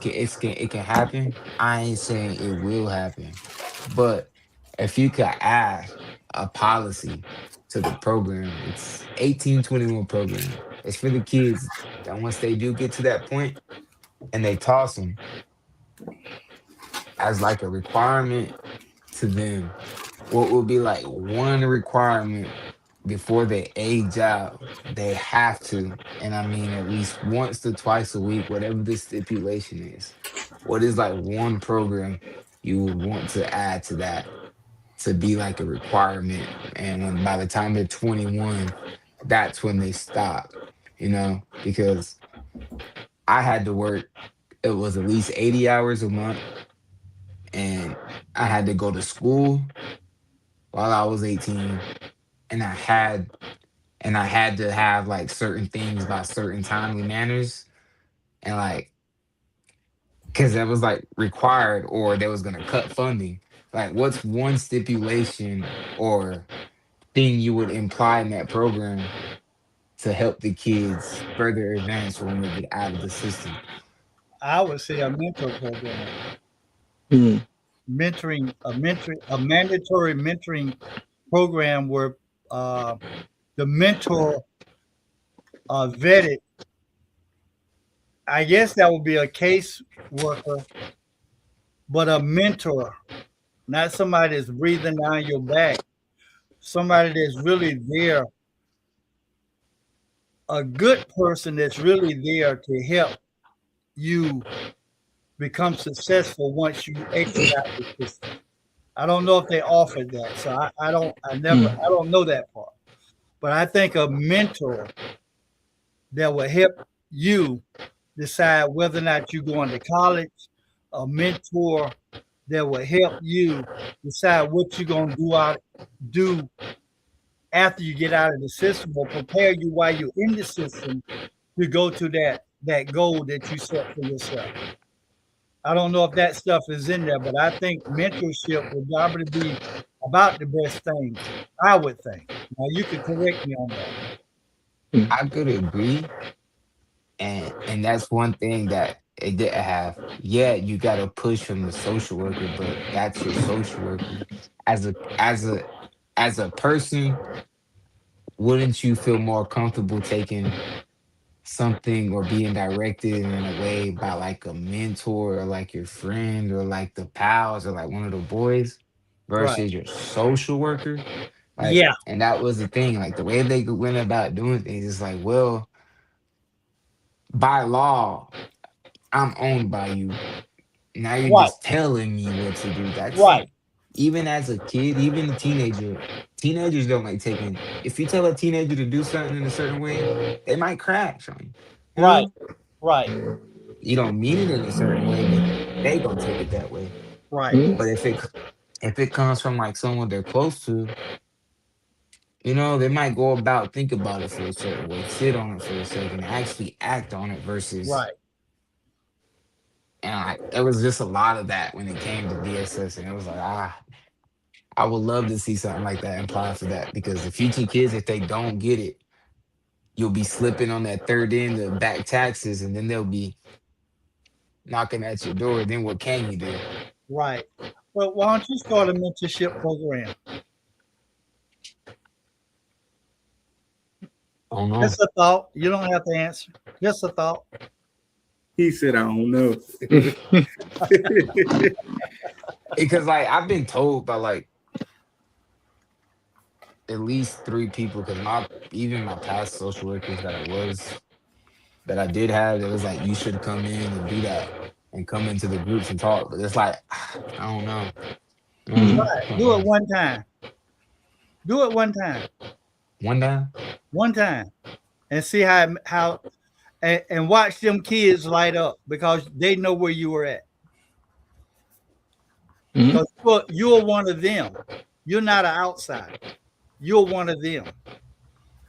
can happen. I ain't saying it will happen. But if you could add a policy to the program, it's 1821 program. It's for the kids that once they do get to that point and they toss them, as like a requirement to them, what would be like one requirement before they age out, they have to, and I mean at least once to twice a week, whatever the stipulation is. What is like one program you would want to add to that to be like a requirement? And when by the time they're 21, that's when they stop, because I had to work, it was at least 80 hours a month, and I had to go to school while I was 18, and I had to have like certain things by certain timely manners, and like, because that was like required, or they was gonna cut funding. Like, what's one stipulation or thing you would imply in that program to help the kids further advance when they get out of the system? I would say a mentor program. Mentoring, a mandatory mentoring program where the mentor vetted. I guess that would be a case worker, but a mentor, not somebody that's breathing down your back, somebody that's really there, a good person that's really there to help you become successful once you exit out the system. I don't know if they offered that, so I don't know that part. But I think a mentor that will help you decide whether or not you're going to college, a mentor that will help you decide what you're going to do after you get out of the system, or prepare you while you're in the system to go to that goal that you set for yourself. I don't know if that stuff is in there, but I think mentorship would probably be about the best thing, I would think. Now, you could correct me on that. I could agree, and that's one thing that it didn't have. Yeah, you got to push from the social worker, but that's your social worker. As a person, wouldn't you feel more comfortable taking something or being directed in a way by like a mentor or like your friend or like the pals or like one of the boys Right. versus your social worker? Like, Yeah. and that was the thing. Like the way they went about doing things is like, well, by law, I'm owned by you. Now you're Right. just telling me what to do. That's Right. even as a kid, even a teenager, teenagers don't like taking. If you tell a teenager to do something in a certain way, they might crash on you. You Right. know? Right. You don't mean it in a certain way, but they gonna take it that way. Right. But if it comes from like someone they're close to, you know, they might go about think about it for a certain way, sit on it for a second, actually act on it versus. Right. And there was just a lot of that when it came to DSS, and it was like, I would love to see something like that apply for that, because the future kids, if they don't get it, you'll be slipping on that third end of back taxes, and then they'll be knocking at your door. Then what can you do? Right. Well, why don't you start a mentorship program? I don't know. Just a thought. You don't have to answer. Just a thought. He said, I don't know. Because like I've been told by like at least 3 people, because even my past social workers that I did have, it was like, you should come in and do that and come into the groups and talk. But it's like, I don't know. Right. Do it one time. Do it one time. One time? One time. And see how and watch them kids light up, because they know where you were at. Because you're one of them. You're not an outsider. You're one of them.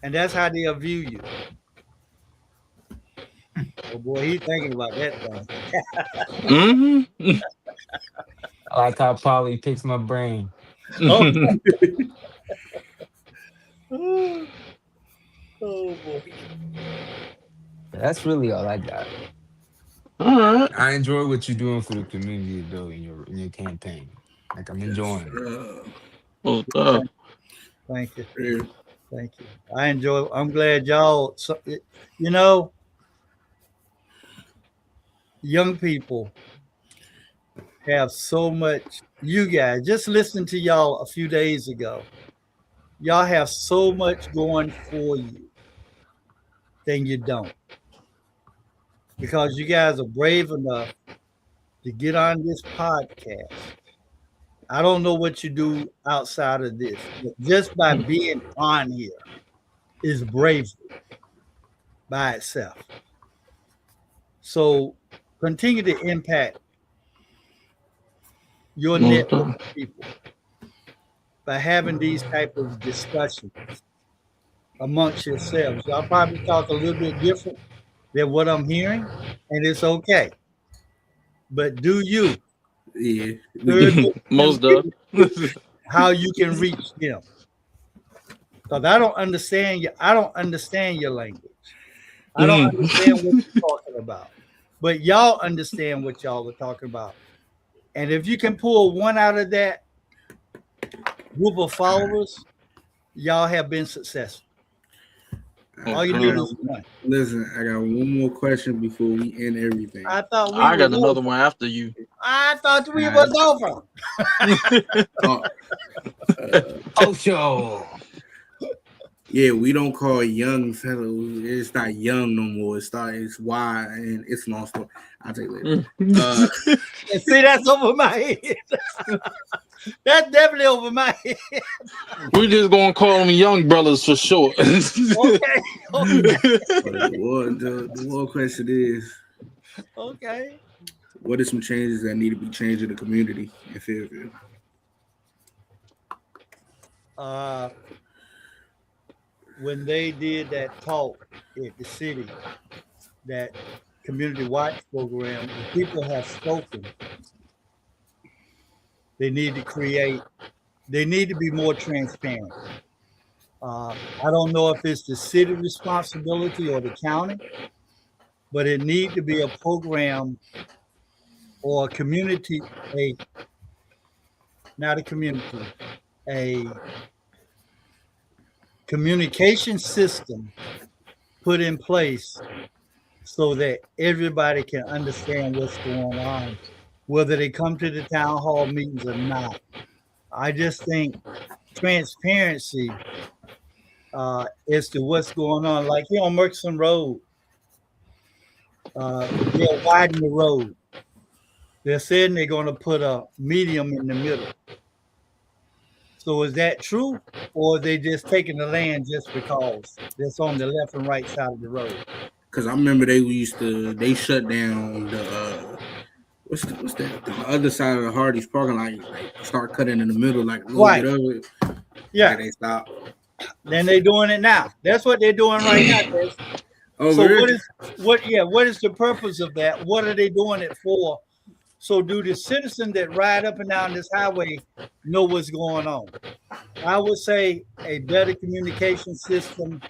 And that's how they'll view you. Oh boy, he's thinking about that thing. I like how Polly picks my brain. Oh boy. That's really all I got. All right. I enjoy what you're doing for the community though in your campaign. Like I'm enjoying it. Well, Thank you. Thank you. I'm glad y'all, you know, young people have so much. You guys, just listen to y'all a few days ago. Y'all have so much going for you than you don't. Because you guys are brave enough to get on this podcast. I don't know what you do outside of this, but just by being on here is bravery by itself. So continue to impact your network of people by having these type of discussions amongst yourselves. Y'all probably talk a little bit different than what I'm hearing, and it's okay. But do you? Yeah. Most of how you can reach them. Because I don't understand your language. I don't understand what you're talking about. But y'all understand what y'all are talking about. And if you can pull one out of that group of followers, y'all have been successful. All you need is one. Listen, I got one more question before we end everything. I thought I got another one after you. I thought we was over. Oh, yo. Yeah, we don't call young fellows. It's not young no more. It's Y, and it's long story. I'll take it later. And see, that's over my head. That's definitely over my head. We just gonna call them young brothers for short. Okay. The one question is, Okay. what are some changes that need to be changed in the community in Fairfield? When they did that talk at the city, that community watch program, the people have spoken. They need to be more transparent. I don't know if it's the city responsibility or the county, but it needs to be a program or a community, a communication system put in place so that everybody can understand what's going on, whether they come to the town hall meetings or not. I just think transparency as to what's going on. Like here on Murchison Road, they're widening the road. They're saying they're going to put a medium in the middle. So is that true, or are they just taking the land just because that's on the left and right side of the road? Because I remember they shut down the what's that? The other side of the Hardee's parking lot, like start cutting in the middle, like a little bit of it. Yeah. Like they stop. Then they're doing it now. That's what they're doing right now, Chris. Oh, so really? what is the purpose of that? What are they doing it for? So do the citizens that ride up and down this highway know what's going on? I would say a better communication system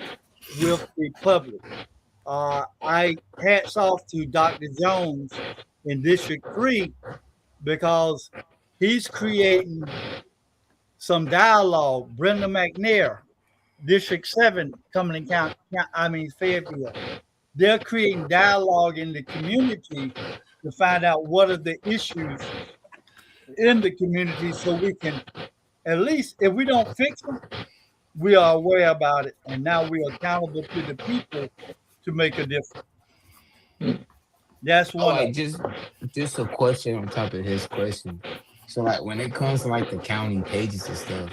with the public. I hats off to Dr. Jones in District 3 because he's creating some dialogue. Brenda McNair, District 7, Cumberland County, Fairfield. They're creating dialogue in the community to find out what are the issues in the community so we can, at least if we don't fix them, we are aware about it. And now we are accountable to the people to make a difference. That's one. Like just a question on top of his question. So like when it comes to like the county pages and stuff,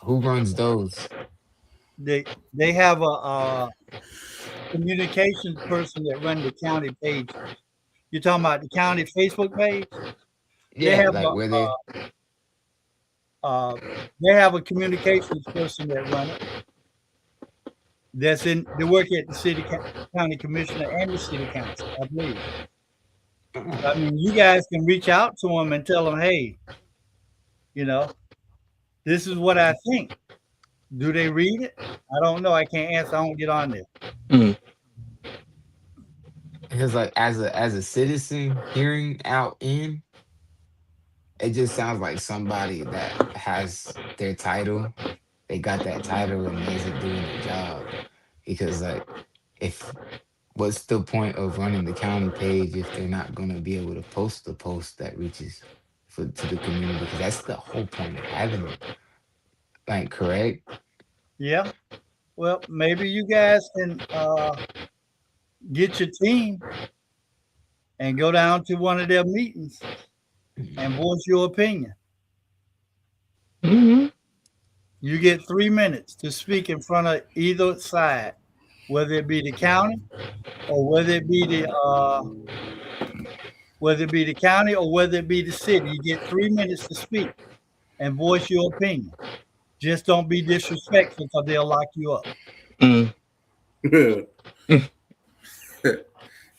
who runs those? They have a communications person that runs the county page. You're talking about the county Facebook page? Yeah, like they have a communications person that run it. They work at the city county commissioner and the city council, I believe. I mean, you guys can reach out to them and tell them, hey, this is what I think. Do they read it? I don't know. I can't answer. I don't get on there. Mm. Because like as a citizen hearing out in, it just sounds like somebody that has their title. They got that title and isn't doing the job. Because like what's the point of running the county page if they're not gonna be able to post the post that reaches to the community? Because that's the whole point of having it. Like, correct? Yeah. Well, maybe you guys can get your team and go down to one of their meetings and voice your opinion. Mm-hmm. You get 3 minutes to speak in front of either side, whether it be the county or whether it be the county or whether it be the city. You get 3 minutes to speak and voice your opinion. Just don't be disrespectful because they'll lock you up. Mm.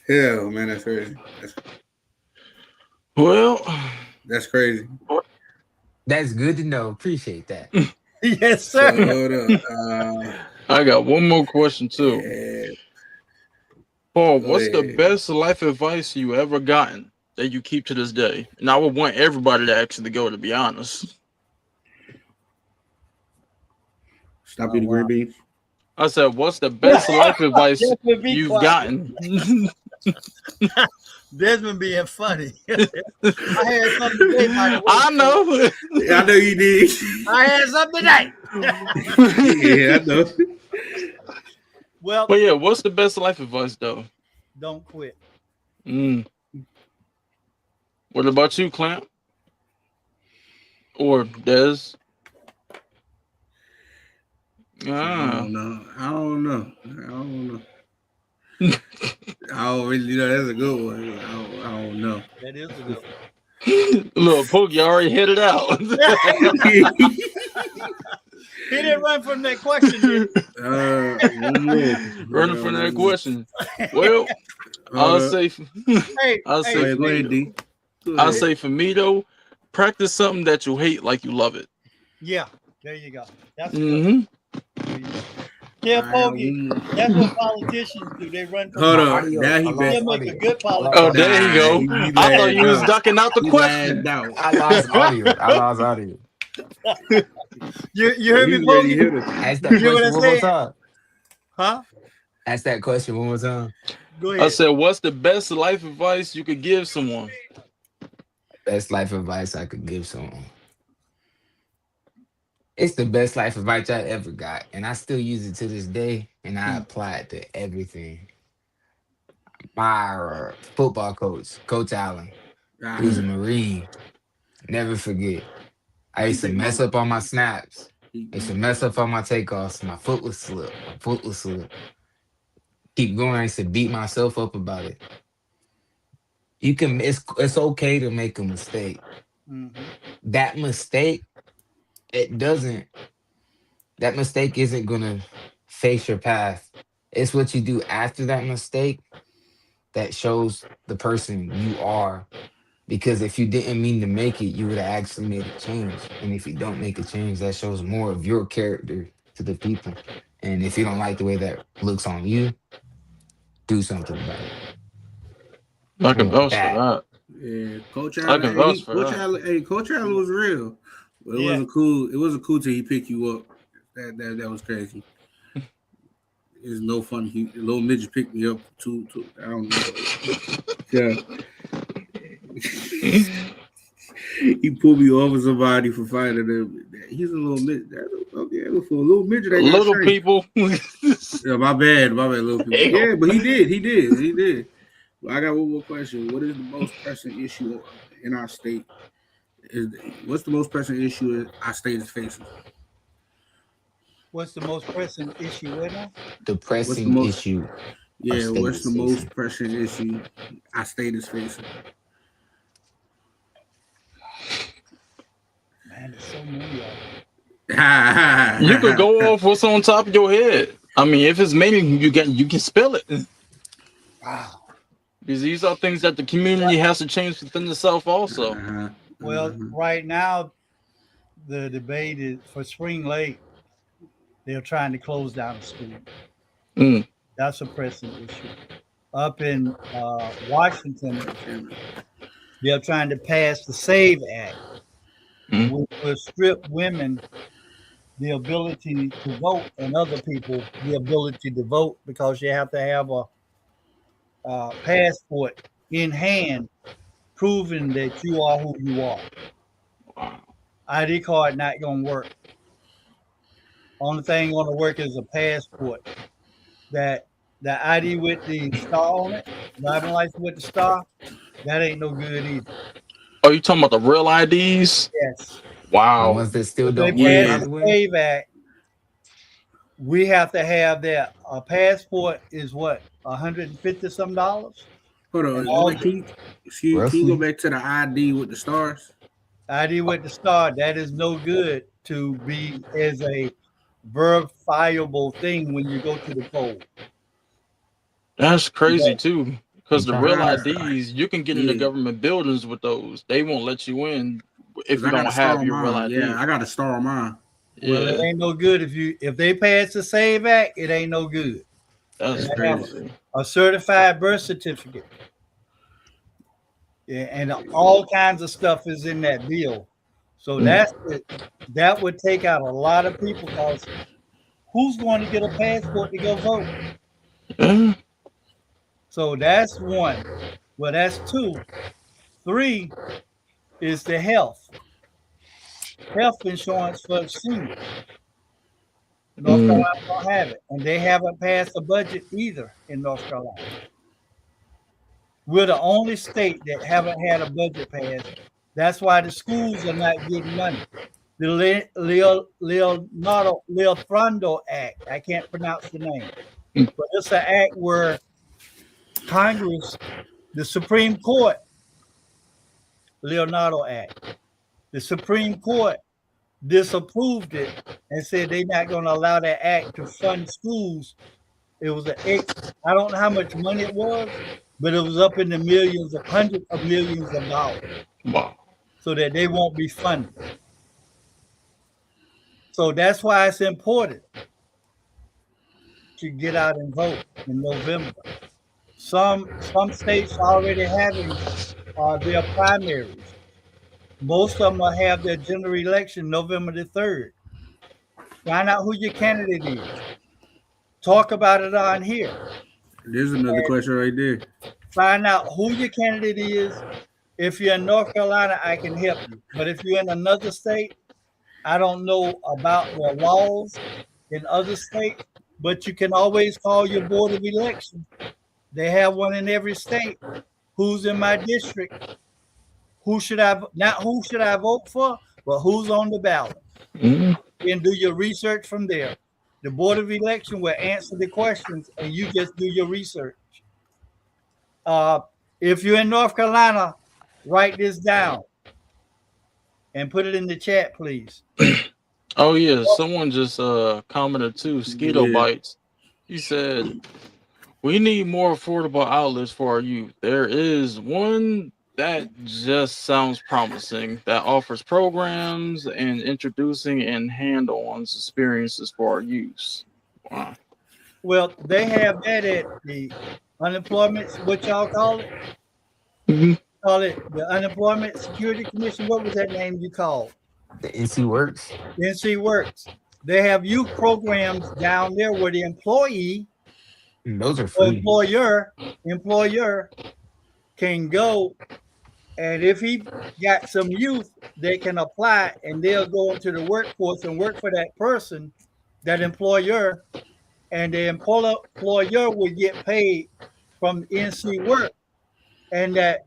Hell, man, that's crazy. That's crazy. That's good to know. Appreciate that. Yes, sir. So, hold up. I got one more question too. Yeah. Paul, what's the best life advice you ever gotten that you keep to this day? And I would want everybody to actually go, to be honest. Stop eating green beans. I said, what's the best life advice you've gotten? Desmond being funny. I had something today, Michael. I know. I know you did. I had something today. Yeah, I know. Well, But yeah, what's the best life advice though? don't quit. Mm. What about you, Clamp or Des? I Ah, don't know. I don't know. I don't really know. That's a good one. I don't know. That is a good one. look, Pookie already hit it out. He didn't run from that question. Did One more. Running from that question. Well, I'll say, he? Hey, I'll Oh, say, yeah, for go me, ahead, D. Go I'll ahead. say for me though, practice something that you hate like you love it. yeah, there you go. That's a good Mm-hmm. one. Yeah, I have Pokey. one. That's what politicians do. They run from Hold My up. audio. Now he I back. lost He'll make a audio. good I lost Oh, politician. there you Nah, go. he I thought lagged you was out. ducking out the He question. lagged out. I lost audio. I lost audio. You heard He me, ready to Pokey? hit us. Ask that You hear what I question one more said? time. Huh? Ask that question one more time. Go I ahead. said, what's the best life advice you could give someone? Best life advice I could give someone. It's the best life advice I ever got, and I still use it to this day, and I apply it to everything. My football coach, Coach Allen, he was a Marine. Never forget. I used to mess up on my snaps. I used to mess up on my takeoffs. My foot would slip. My foot would slip. Keep going. I used to beat myself up about it. You can. It's okay to make a mistake. Mhm. That mistake, it doesn't. That mistake isn't gonna face your path. It's what you do after that mistake that shows the person you are. Because if you didn't mean to make it, you would have actually made a change. And if you don't make a change, that shows more of your character to the people. And if you don't like the way that looks on you, do something about it. I can Boom. vouch for That. that. Yeah, Coach I can Allen. vouch for Coach that. Allen. Hey, Coach Allen was real. But it Yeah. wasn't cool. It wasn't cool till he picked you up. That was crazy. It's no fun. A little midget picked me up too. I don't know. Yeah. He pulled me over somebody for fighting him. He's a little midget. Okay, for a little midget, I got Little straight. people. Yeah, my bad, little people. Damn. Yeah, but he did. Well, I got one more question. What is the most pressing issue in our state? What's the most pressing issue our state is facing? What's the most pressing issue right now? What's the Depressing most? issue our Yeah, state what's is the most facing. pressing issue our state is facing? Man, there's so many of them. You could go off what's on top of your head. I mean, if it's many, you can spell it. Wow. Because these are things that the community has to change within itself also. Well, right now, the debate is for Spring Lake. They're trying to close down the school. Mm. That's a pressing issue. Up in Washington, they're trying to pass the SAVE Act, which will strip women the ability to vote and other people the ability to vote because you have to have a passport in hand proving that you are who you are. Wow. ID card not going to work. Only thing going to work is a passport. That the ID with the star on it, driving license with the star, that ain't no good either. Oh, you talking about the real IDs? Yes. The Wow. ones that still If they don't work, by pass the the way. SAVE Act, we have to have that. A passport is what, $150 some dollars? Hold And on. all Can you go Roughly. back to the ID with the stars? ID with the star, that is no good to be as a verifiable thing when you go to the poll. That's crazy too. Because You the trying real to IDs, you can get into Yeah. government buildings with those. They won't let you in if 'Cause you I got don't a star have on your real mine. ID. Yeah, I got a star on mine. Well, it Yeah, ain't no good if they pass the SAVE Act, it ain't no good. that's They have crazy. a certified birth certificate. Yeah, and all kinds of stuff is in that bill. So that would take out a lot of people because who's going to get a passport to go vote? Yeah. So that's one. Well, that's two. Three is the health insurance for seniors. North Mm. Carolina don't have it, and they haven't passed a budget either in North Carolina. We're the only state that haven't had a budget passed. That's why the schools are not getting money. The Leothrondo Act, I can't pronounce the name, but it's an act where Congress, the Supreme Court, Leonardo Act, the Supreme Court disapproved it and said they're not going to allow that act to fund schools. It was I don't know how much money it was, but it was up in the millions of hundreds of millions of dollars. Wow. So that they won't be funded. So that's why it's important to get out and vote in November. Some states are already having their primaries. Most of them will have their general election November the 3rd. Find out who your candidate is. Talk about it on here. There's another question right there. Find out who your candidate is. If you're in North Carolina, I can help you. But if you're in another state, I don't know about the laws in other states, but you can always call your board of elections. They have one in every state. Who's in my district? Who should I vote for, but who's on the ballot? Mm. And do your research from there. The board of election will answer the questions, and you just do your research. If you're in North Carolina, write this down and put it in the chat, please. Oh yeah, someone just commented too. Skeeto Bites. He said, "We need more affordable outlets for our youth. There is one that just sounds promising that offers programs and introducing and hand-ons experiences for our youth." Wow. Well, they have that at the unemployment. What y'all call it? Mhm. Call it the Unemployment Security Commission. What was that name you called? The NC Works. NC Works. They have youth programs down there where the employee Those are or free. employer can go, and if he got some youth, they can apply and they'll go into the workforce and work for that person, that employer, and the employer will get paid from NC Work, and that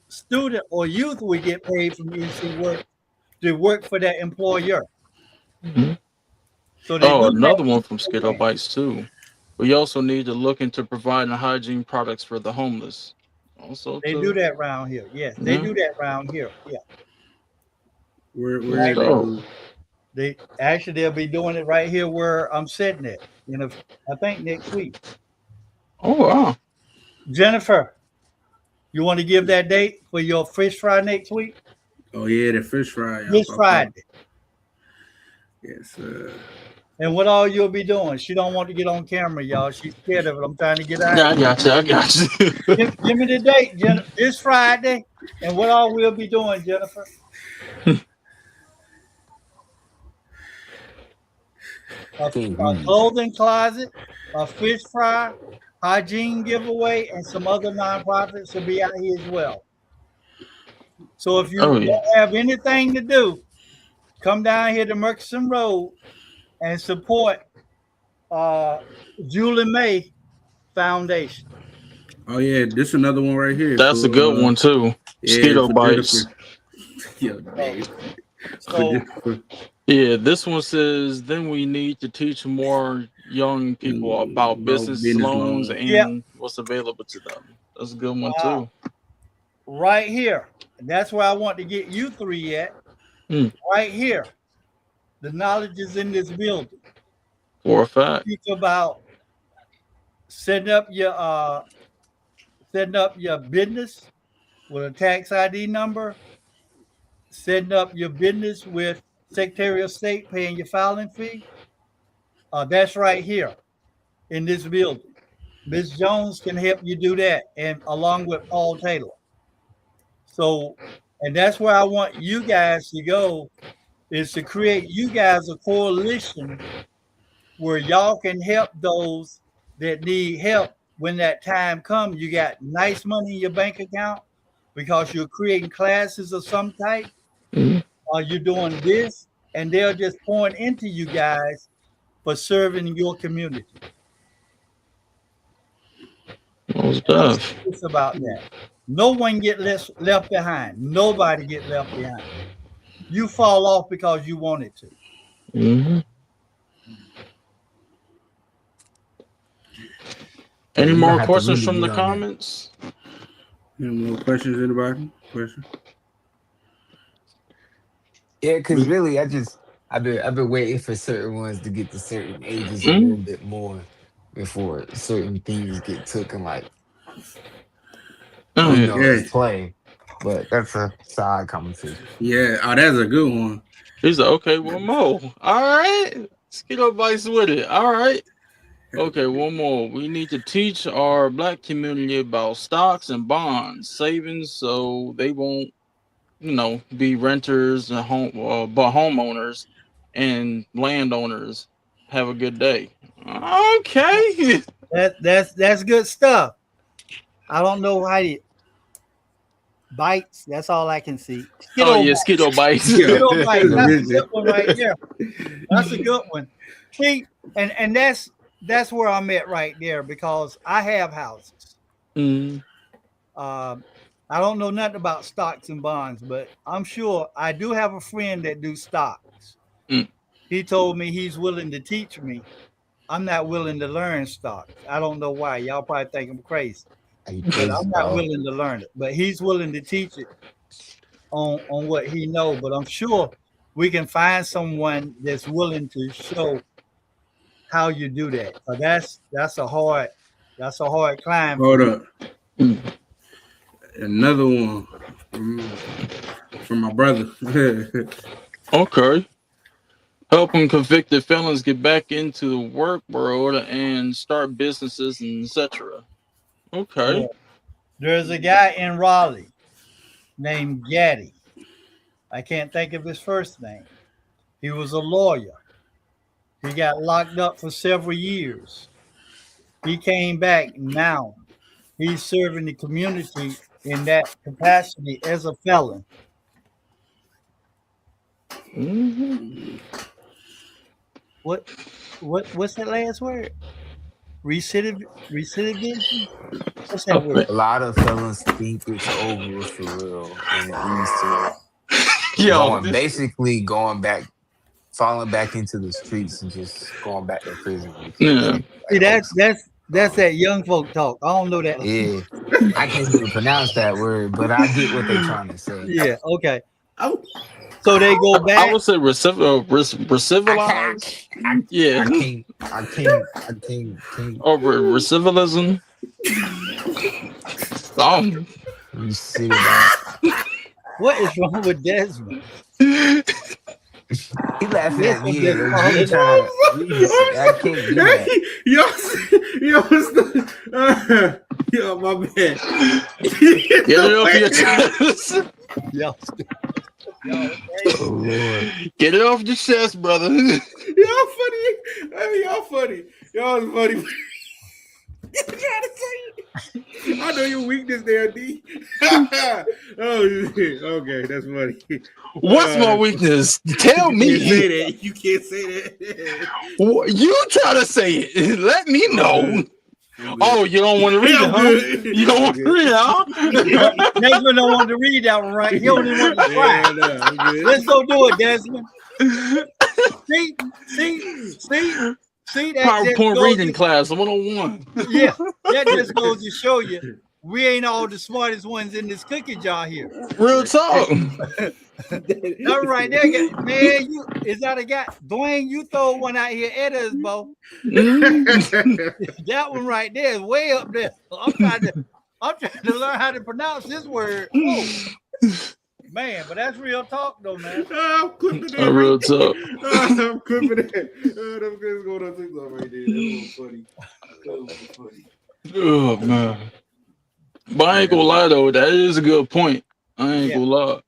student or youth will get paid from NC Work to work for that employer. Mhm. So they Oh, do another that. one from Skeeto Bites too. We also need to look into providing hygiene products for the homeless. Also, They too. do that around here. Yes, they Yeah. do that around here. Yeah. Where Right. they They'll be doing it right here where I'm sitting at. I think next week. Oh wow. Jennifer, you want to give that date for your fish fry next week? Oh yeah, the fish fry. This Friday. Yes. And what all you'll be doing? She don't want to get on camera, y'all. She's scared of it. I'm trying to get out. Yeah, I got you. I got you. Give me the date, Jennifer. This Friday. And what all we'll be doing, Jennifer? A clothing closet, a fish fry, hygiene giveaway, and some other nonprofits will be out here as well. So if you don't have anything to do, come down here to Murchison Road and support Julie May Foundation. Oh yeah, this another one right here. That's a good one too. Skeeto Bites. Yo, Dave. So yeah, this one says, then we need to teach more young people about business loans and what's available to them. That's a good one too. Right here. And that's where I want to get you three at. Right here. The knowledge is in this building. For a fact. Speak about setting up your business with a tax ID number, setting up your business with Secretary of State paying your filing fee. That's right here in this building. Ms. Jones can help you do that, and along with Paul Taylor. So, and that's where I want you guys to go, is to create you guys a coalition where y'all can help those that need help when that time comes. You got nice money in your bank account because you're creating classes of some type, or you're doing this, and they're just pouring into you guys for serving your community. Most I'm deaf. serious about that. No one get left behind. Nobody get left behind. You fall off because you wanted to. Mm-hmm. Any We're gonna more have to questions really from the get on that. comments? Any more questions, anybody? Question? Yeah, because really, I've been waiting for certain ones to get to certain ages a Mm? little bit more before certain things get taken like Oh, Yeah. play. But that's a side conversation. Yeah. Oh, that's a good one. he's like, okay, one more. All right. Skeeto bites with it. All right. Okay, one more. We need to teach our black community about stocks and bonds, savings, so they won't, be renters and but homeowners and landowners. Have a good day. Okay. That's good stuff. I don't know how you bites. That's all I can see. Oh yeah, Skeeto bites. Yeah. Skeeto bites. That's a Vision. good one right there. That's a good one. See, and that's where I'm at right there because I have houses. Mm. I don't know nothing about stocks and bonds, but I'm sure I do have a friend that do stocks. Mm. He told me he's willing to teach me. I'm not willing to learn stocks. I don't know why. Y'all probably think I'm crazy, but I'm not willing to learn it. But he's willing to teach it on what he knows. But I'm sure we can find someone that's willing to show how you do that. So that's a hard climb. Hold up. Another one from my brother. Okay. Helping convicted felons get back into the work world and start businesses and etc. Okay. Yeah. There's a guy in Raleigh named Gaddy. I can't think of his first name. He was a lawyer. He got locked up for several years. He came back now. He's serving the community in that capacity as a felon. Mm-hmm. What's that last word? Recidivism? What's that word? A lot of fellas think it's over for real, and it leads to going back, falling back into the streets and just going back to prison. Yeah. See, that's that young folk talk. I don't know that. Yeah, I can't even pronounce that word, but I get what they're trying to say. Yeah. Okay. So they go back. I would say recivilized. Yeah. I can't. Or recivilism. You see that? What is wrong with Desmond? He laughing at me. I can't do that. Yo, my bad. Get it off your chest. Yo. Oh, Lord. Get it off your chest, brother. Y'all funny. I mean, y'all funny. Y'all is funny. You trying to say it? I know your weakness there, D. Oh, shit. Okay, that's funny. What's my weakness? Tell You me. can't say that. You can't say that. You try to say it. Let me know. Oh, you don't want to read it, huh? You don't want to read it, huh? Desmond don't want to read that one, right? He don't even want to try. Yeah, no, I'm good. Let's go do it, Desmond. See that PowerPoint reading class 101. Yeah, that just goes to show you we ain't all the smartest ones in this cookie jar here. Real talk. That right there, man. Is that a guy? Dwayne, you throw one out here at us, Bo. That one right there is way up there. I'm trying to learn how to pronounce this word. Oh, man, but that's real talk, though, man. I'm clipping that. Real talk. I'm clipping that. Them guys going on TikTok right there. That was funny. Oh, man. But I ain't gonna lie, though. That is a good point. I ain't gonna lie.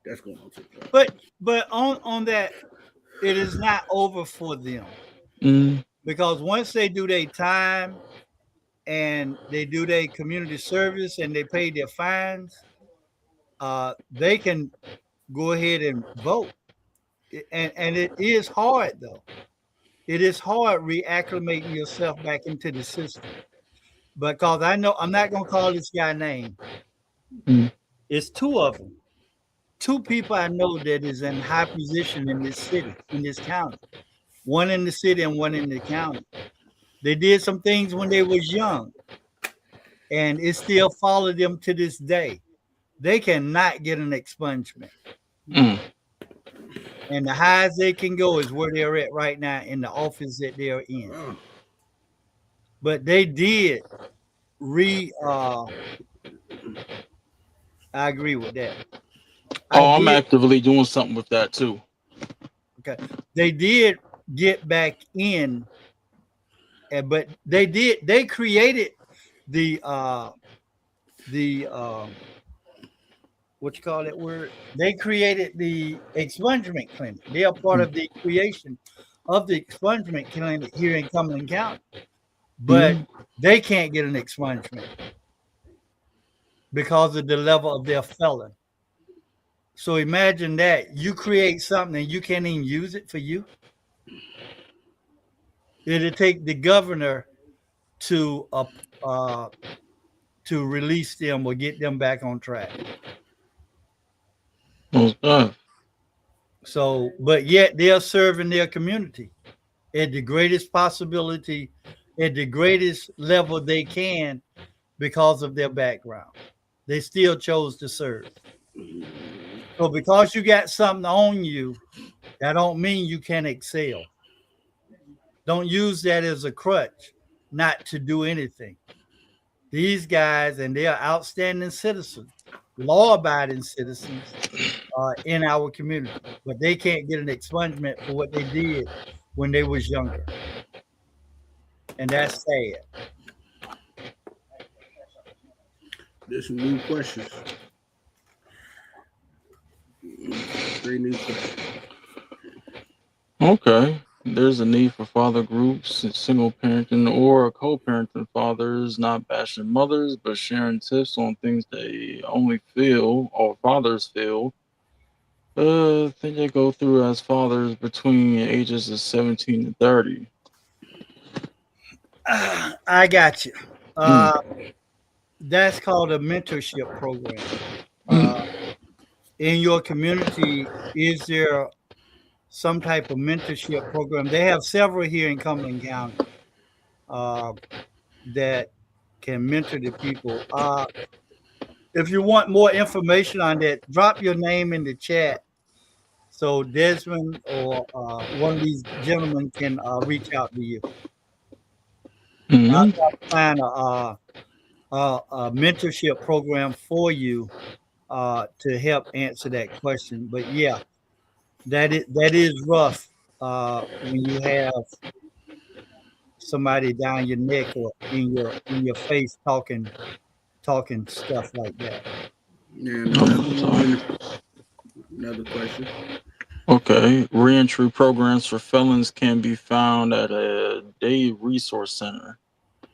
That's going on TikTok. But on that, it is not over for them. Mm. Because once they do their time and they do their community service and they pay their fines, they can go ahead and vote. And it is hard, though. it is hard reacclimating yourself back into the system. Because I know I'm not gonna call this guy name. Mm. It's two of them. Two people I know that is in high position in this city, in this county. One in the city and one in the county. They did some things when they was young, and it still followed them to this day. They cannot get an expungement. Mm. And the highest they can go is where they're at right now in the office that they're in. Oh, But they did I agree with that. I'm actively doing something with that too. Okay. They did get back in, but they created the what you call that word? They created the expungement clinic. They are part of the creation of the expungement clinic here in Cumberland County. But they can't get an expungement because of the level of their felon. So imagine that you create something and you can't even use it for you. It'll take the governor to release them or get them back on track. So, but yet they are serving their community at the greatest possibility, at the greatest level they can because of their background. They still chose to serve. So because you got something on you, that don't mean you can excel. Don't use that as a crutch not to do anything. These guys, and they are outstanding citizens, law-abiding citizens in our community, but they can't get an expungement for what they did when they was younger. And that's sad. there's some new questions. 3 new questions. Okay. There's a need for father groups, single parenting or co-parenting fathers, not bashing mothers, but sharing tips on things they only feel or fathers feel. Think they go through as fathers between ages of 17 and 30. I got you. That's called a mentorship program. In your community, is there some type of mentorship program? They have several here in Cumberland County that can mentor the people. If you want more information on that, drop your name in the chat so Desmond or one of these gentlemen can reach out to you. I'll try to find a mentorship program for you to help answer that question. But yeah, that is rough when you have somebody down your neck or in your face talking stuff like that. Yeah, another question. Okay. Reentry programs for felons can be found at a day resource center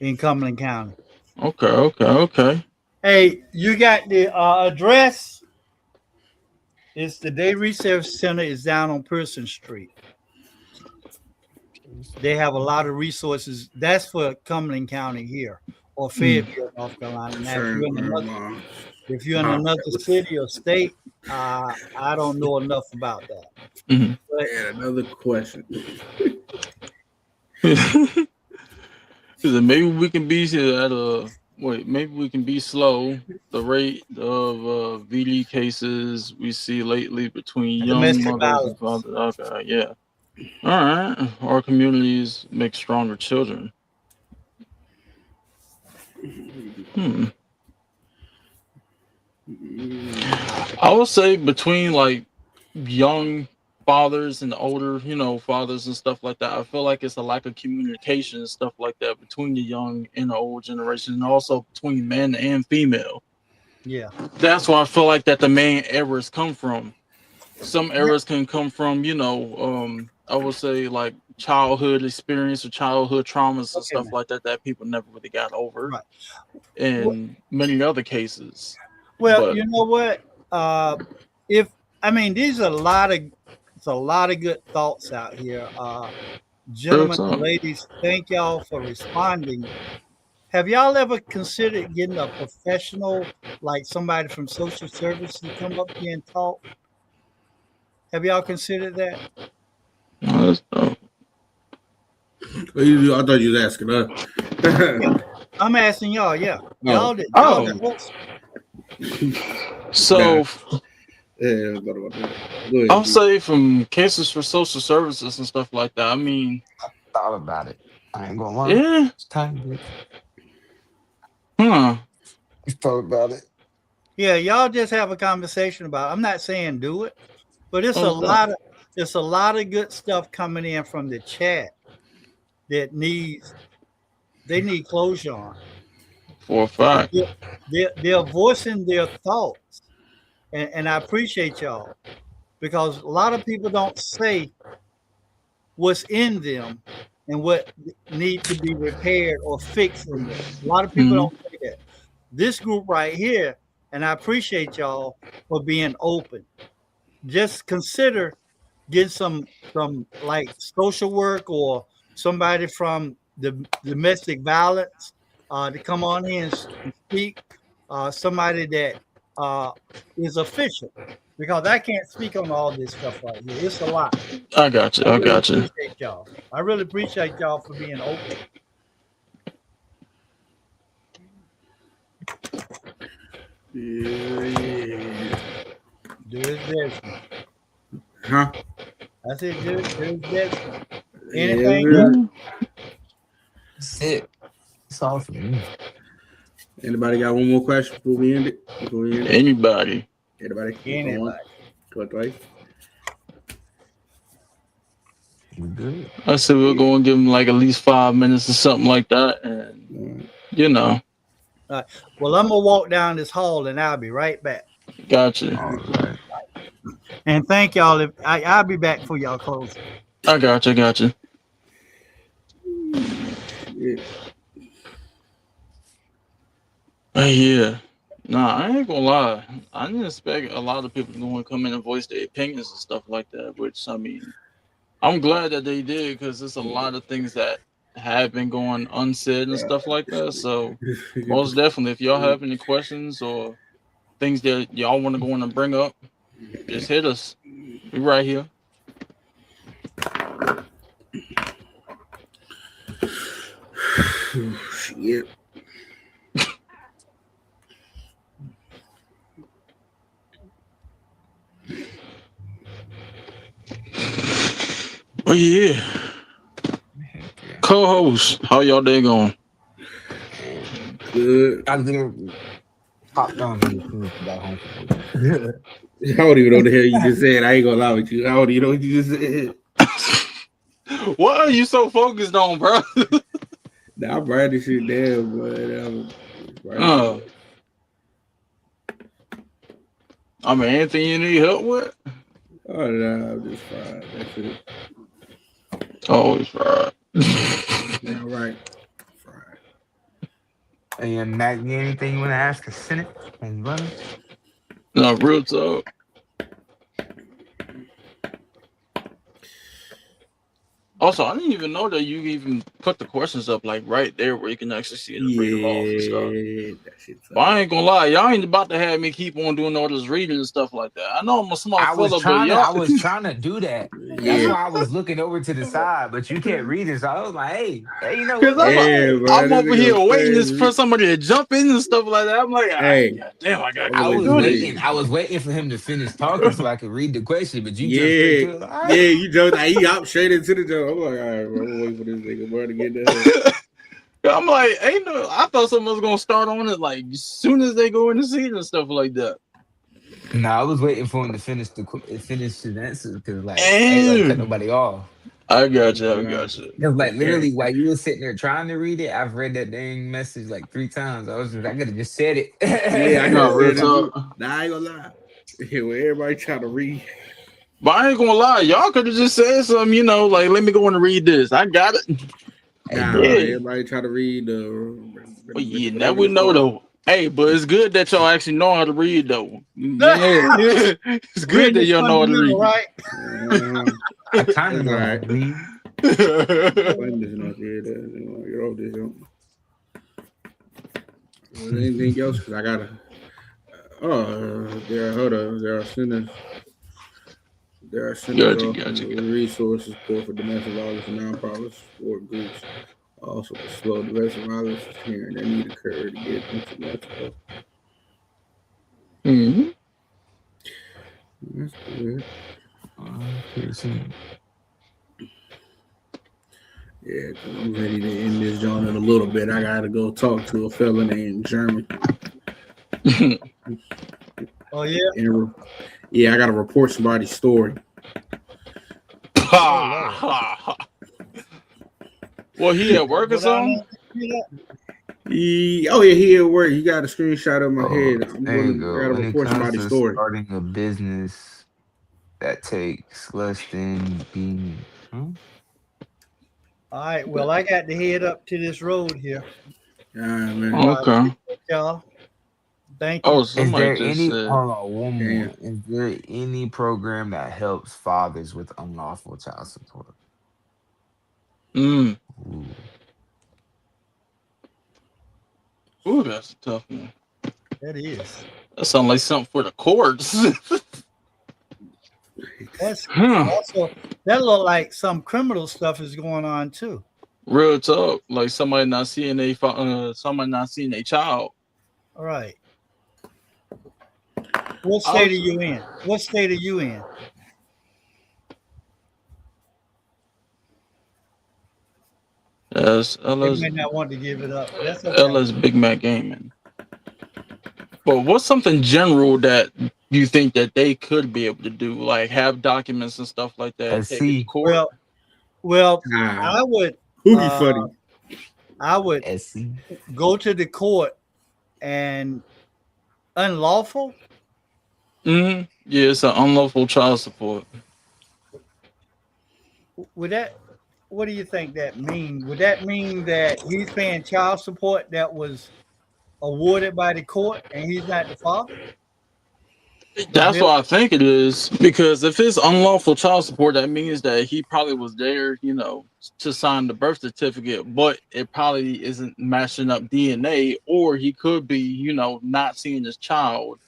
in Cumberland County. Okay. Hey, you got the address? It's the Day Research Center is down on Person Street. They have a lot of resources. That's for Cumberland County here or Fayetteville, North Carolina. Now, if you're in another city or state, I don't know enough about that. But, another question. Maybe we can be maybe we can be slow. The rate of VD cases we see lately between young mothers and fathers. Okay, yeah. All right. Our communities make stronger children. I would say between like young fathers and older, fathers and stuff like that. I feel like it's a lack of communication and stuff like that between the young and the old generation, and also between men and female. Yeah, that's why I feel like that the main errors come from. Some errors can come from, I would say like childhood experience or childhood traumas and stuff like that people never really got over. Right. In many other cases. Well, you know what? These are a lot of good thoughts out here. Gentlemen talk. and ladies, thank y'all for responding. Have y'all ever considered getting a professional, like somebody from social service, to come up here and talk? Have y'all considered that? No, that's dope. I thought you was asking us. I'm asking y'all, yeah. Oh. Y'all the host. So Yeah, go ahead. I'll say from cases for social services and stuff like that. I mean, Thought about it. I ain't gonna lie. yeah, It's time, bitch. huh? Thought about it. Yeah, y'all just have a conversation about it. I'm not saying do it, but it's Oh, no. it's a lot of good stuff coming in from the chat that they need closure on. For a fact. They're voicing their thoughts, and I appreciate y'all because a lot of people don't say what's in them and what need to be repaired or fixed in them. A lot of people don't say that. This group right here, and I appreciate y'all for being open. Just consider getting some like social work or somebody from the domestic violence to come on in and speak. Somebody that is official, because I can't speak on all this stuff right here. It's a lot. I got you. I got you. Appreciate y'all. I really appreciate y'all for being open. Yeah. There's Desmond. Huh? I said there's Desmond. Yeah, Anything man. That's it. It's all for me. Anybody got one more question before we end it? Anybody. Anybody? Anybody. Go twice. We good. I said we're going to give them like at least 5 minutes or something like that, and you know, Well, I'm gonna walk down this hall and I'll be right back. got you. All right. And thank y'all. If I'll be back for y'all close. I got you. Got you. Yeah. Yeah. Nah, I ain't gonna lie. I didn't expect a lot of people to go and come in and voice their opinions and stuff like that. Which I mean, I'm glad that they did because there's a lot of things that have been going unsaid and stuff like that. So most definitely, if y'all have any questions or things that y'all want to go in and bring up, just hit us. We right here. Shit. Oh yeah. Heck yeah. Co-host, how y'all day going? Good. I literally popped on me as soon as I got home from work. I don't even know what the hell you just said. I ain't gonna lie with you. I don't even know what you just said. What are you so focused on, bro? Nah, I'm writing this shit down, but I mean, anything you need help with? oh no, I'm just fine. That's it. Always right. Yeah, all right. Fine. Hey, Mac, you anything you want to ask a Senate and running? No, real talk. Also, I didn't even know that you even put the questions up like right there where you can actually see it and read them off and stuff. Yeah, that shit's But I ain't gonna lie, y'all ain't about to have me keep on doing all this reading and stuff like that. I know I'm a smart I was fella, but trying to. y'all. I was trying to do that. That's Yeah. why I was looking over to the side, but you can't read it. So I was like, "Hey, you know Cause what? Yeah, bro. I'm this over nigga here waiting crazy. for somebody to jump in and stuff like that. I'm like, Hey. God damn, I gotta I I go was was do this. waiting. I was waiting for him to finish talking so I could read the question. But you jumped straight to it. Like, all Yeah, right. you jumped. He hopped straight into the joke. I'm like, all right, bro. I'm waiting for this nigga, bro, to get there. I'm like, ain't no. I thought someone was gonna start on it like as soon as they go in the seat and stuff like that. No, I was waiting for him to finish his answer because like, I ain't gonna cut nobody off. I got you. I got you. Because like literally while you were sitting there trying to read it, I've read that dang message like 3 times. I could have just said it. Yeah, I No, got real said it too. talk. Nah, I ain't gonna lie. Yeah, when everybody trying to read. But I ain't gonna lie, y'all could have just said something, you know, like let me go and read this. I got it. Nah, Yeah. everybody try to read But you whatever never it's know called. though. Hey, but it's good that y'all actually know how to read though. Yeah. It's good that Reading is y'all know how to fundamental, read. right? I kind of know how Right. to read. Blame this not here. You're all this. Anything else? Because I gotta. There are centers. There are centers Gotcha. resources support for domestic violence and nonprofit support groups. Also, to slow domestic violence hearing they need occur to get into Mexico. Mm-hmm. That's good. Yeah, 'cause I'm ready to end this joint in a little bit. I gotta go talk to a fella named Jeremy. Oh yeah. Yeah, I gotta report somebody's story. Well, he at work or something? He at work. He got a screenshot of my head. I'm There you gonna go. gotta When it report comes somebody's to story. starting a business that takes less than being. All right. Well, I got to head up to this road here. Yeah, man. Okay. Y'all. Thank you. Oh, Is somebody there just any? said. Hold on, one more. Damn. Is there any program that helps fathers with unlawful child support? Mm. Ooh. Ooh, that's a tough one. That is. That sounds like something for the courts. That's Huh. also that look like some criminal stuff is going on too. Real talk, like somebody not seeing a child. All right. What state are you in? What state are you in? Yes, They LS, may not want to give it up. That's okay. LS Big Mac Gaming. But what's something general that you think that they could be able to do, like have documents and stuff like that? Take it to SC. court? Well, Nah, I would who be funny? I would SC. go to the court and unlawful. Mm-hmm. Yeah, it's an unlawful child support. Would that? What do you think that means? Would that mean that he's paying child support that was awarded by the court and he's not the father? That's what I think it is, because if it's unlawful child support, that means that he probably was there, to sign the birth certificate, but it probably isn't matching up DNA, or he could be, not seeing his child,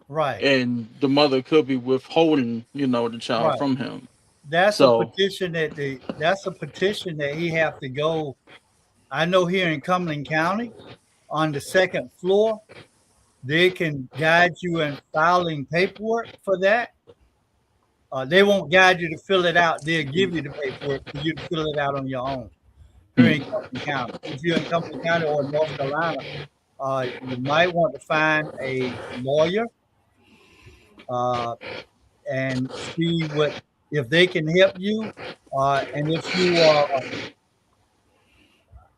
Right. and the mother could be withholding, the child Right. from him. That's a petition that he have to go. I know here in Cumberland County, on the second floor, they can guide you in filing paperwork for that. They won't guide you to fill it out. They'll give you the paperwork for you to fill it out on your own here in Cumberland County. If you're in Cumberland County or North Carolina, you might want to find a lawyer and see if they can help you. And if you are,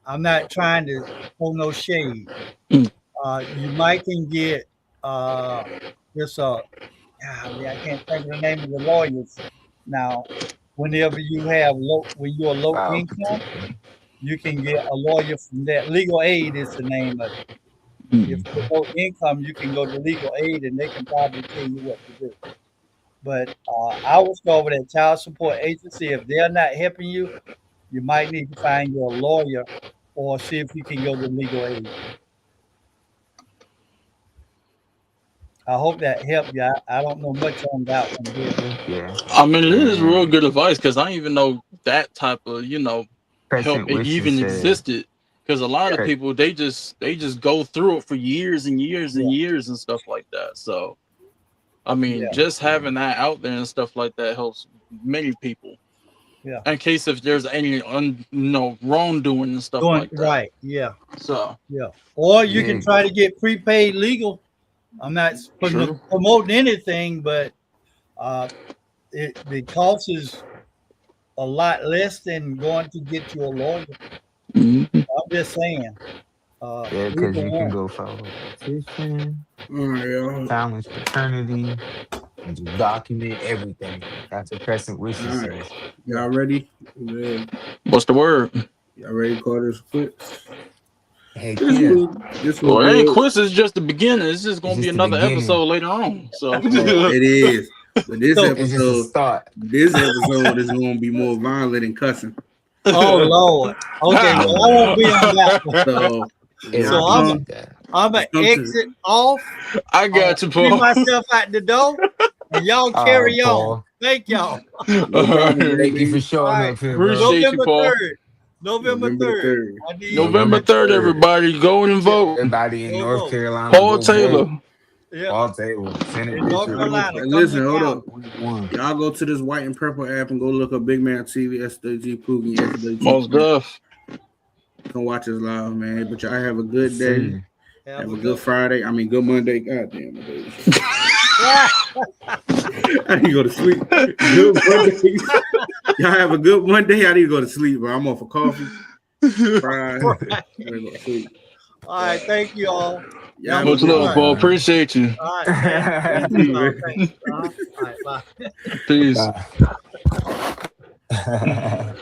I'm not trying to pull no shade. You might can get this. I can't think of the name of the lawyers now. Whenever you have when you're low income, you can get a lawyer from that. Legal aid is the name of it. If you're low income, you can go to legal aid, and they can probably tell you what to do. But I would go over that child support agency. If they're not helping you, you might need to find your lawyer or see if you can go to legal aid. I hope that helped you. I don't know much on that one. Yeah. I mean, it is real good advice, because I didn't even know that type of, help it even existed. Because a lot of people, they just go through it for years and years and years and stuff like that. So, I mean, just having that out there and stuff like that helps many people. Yeah. In case if there's any wrongdoing and stuff like that. Right. Yeah. So. Yeah. Or you can try to get prepaid legal. I'm not promoting anything, but the cost is a lot less than going to get you a lawyer. I'm just saying. Because you can go file a petition, challenge paternity, and just document everything. That's what Crescent Wishes says. Y'all ready? What's the word? Y'all ready to call this quits? Heck This ain't quits. It's just the beginning. It's just gonna be another episode later on. So it is. But this episode is going to be more violent and cussing. Oh Lord. Okay, well, I won't be on that one. So It So would be I'm- like that. I'm gonna Come to- exit off. I got you, See Paul. myself out the door, and y'all All carry right, on. Paul. Thank y'all. no problem, Thank you for baby. showing Alright. up here, bro. Appreciate you, November Paul. 3rd. November 3rd. I need November 3rd, everybody. Go and vote. Everybody in Go North vote. Carolina. Paul go Taylor. vote. Yeah. Paul Taylor. Senate In North District Carolina. And Come listen, to hold count. up. 21. Y'all go to this white and purple app and go look up Big Man TV, SDG Poogie, SDG. Most def. Come watch us live, man. But y'all have a good day. Sir. Have a good Friday. I mean, good Monday. God damn it. I need to go to sleep. Good Monday. Y'all have a good Monday. I need to go to sleep, bro. I'm off of coffee. Fries. I gotta go to sleep. All right. Thank you all. Y'all have a Much good love, one. Paul. Appreciate you. All right. Thank you, man. Thanks. All right. Bye. Peace. Bye.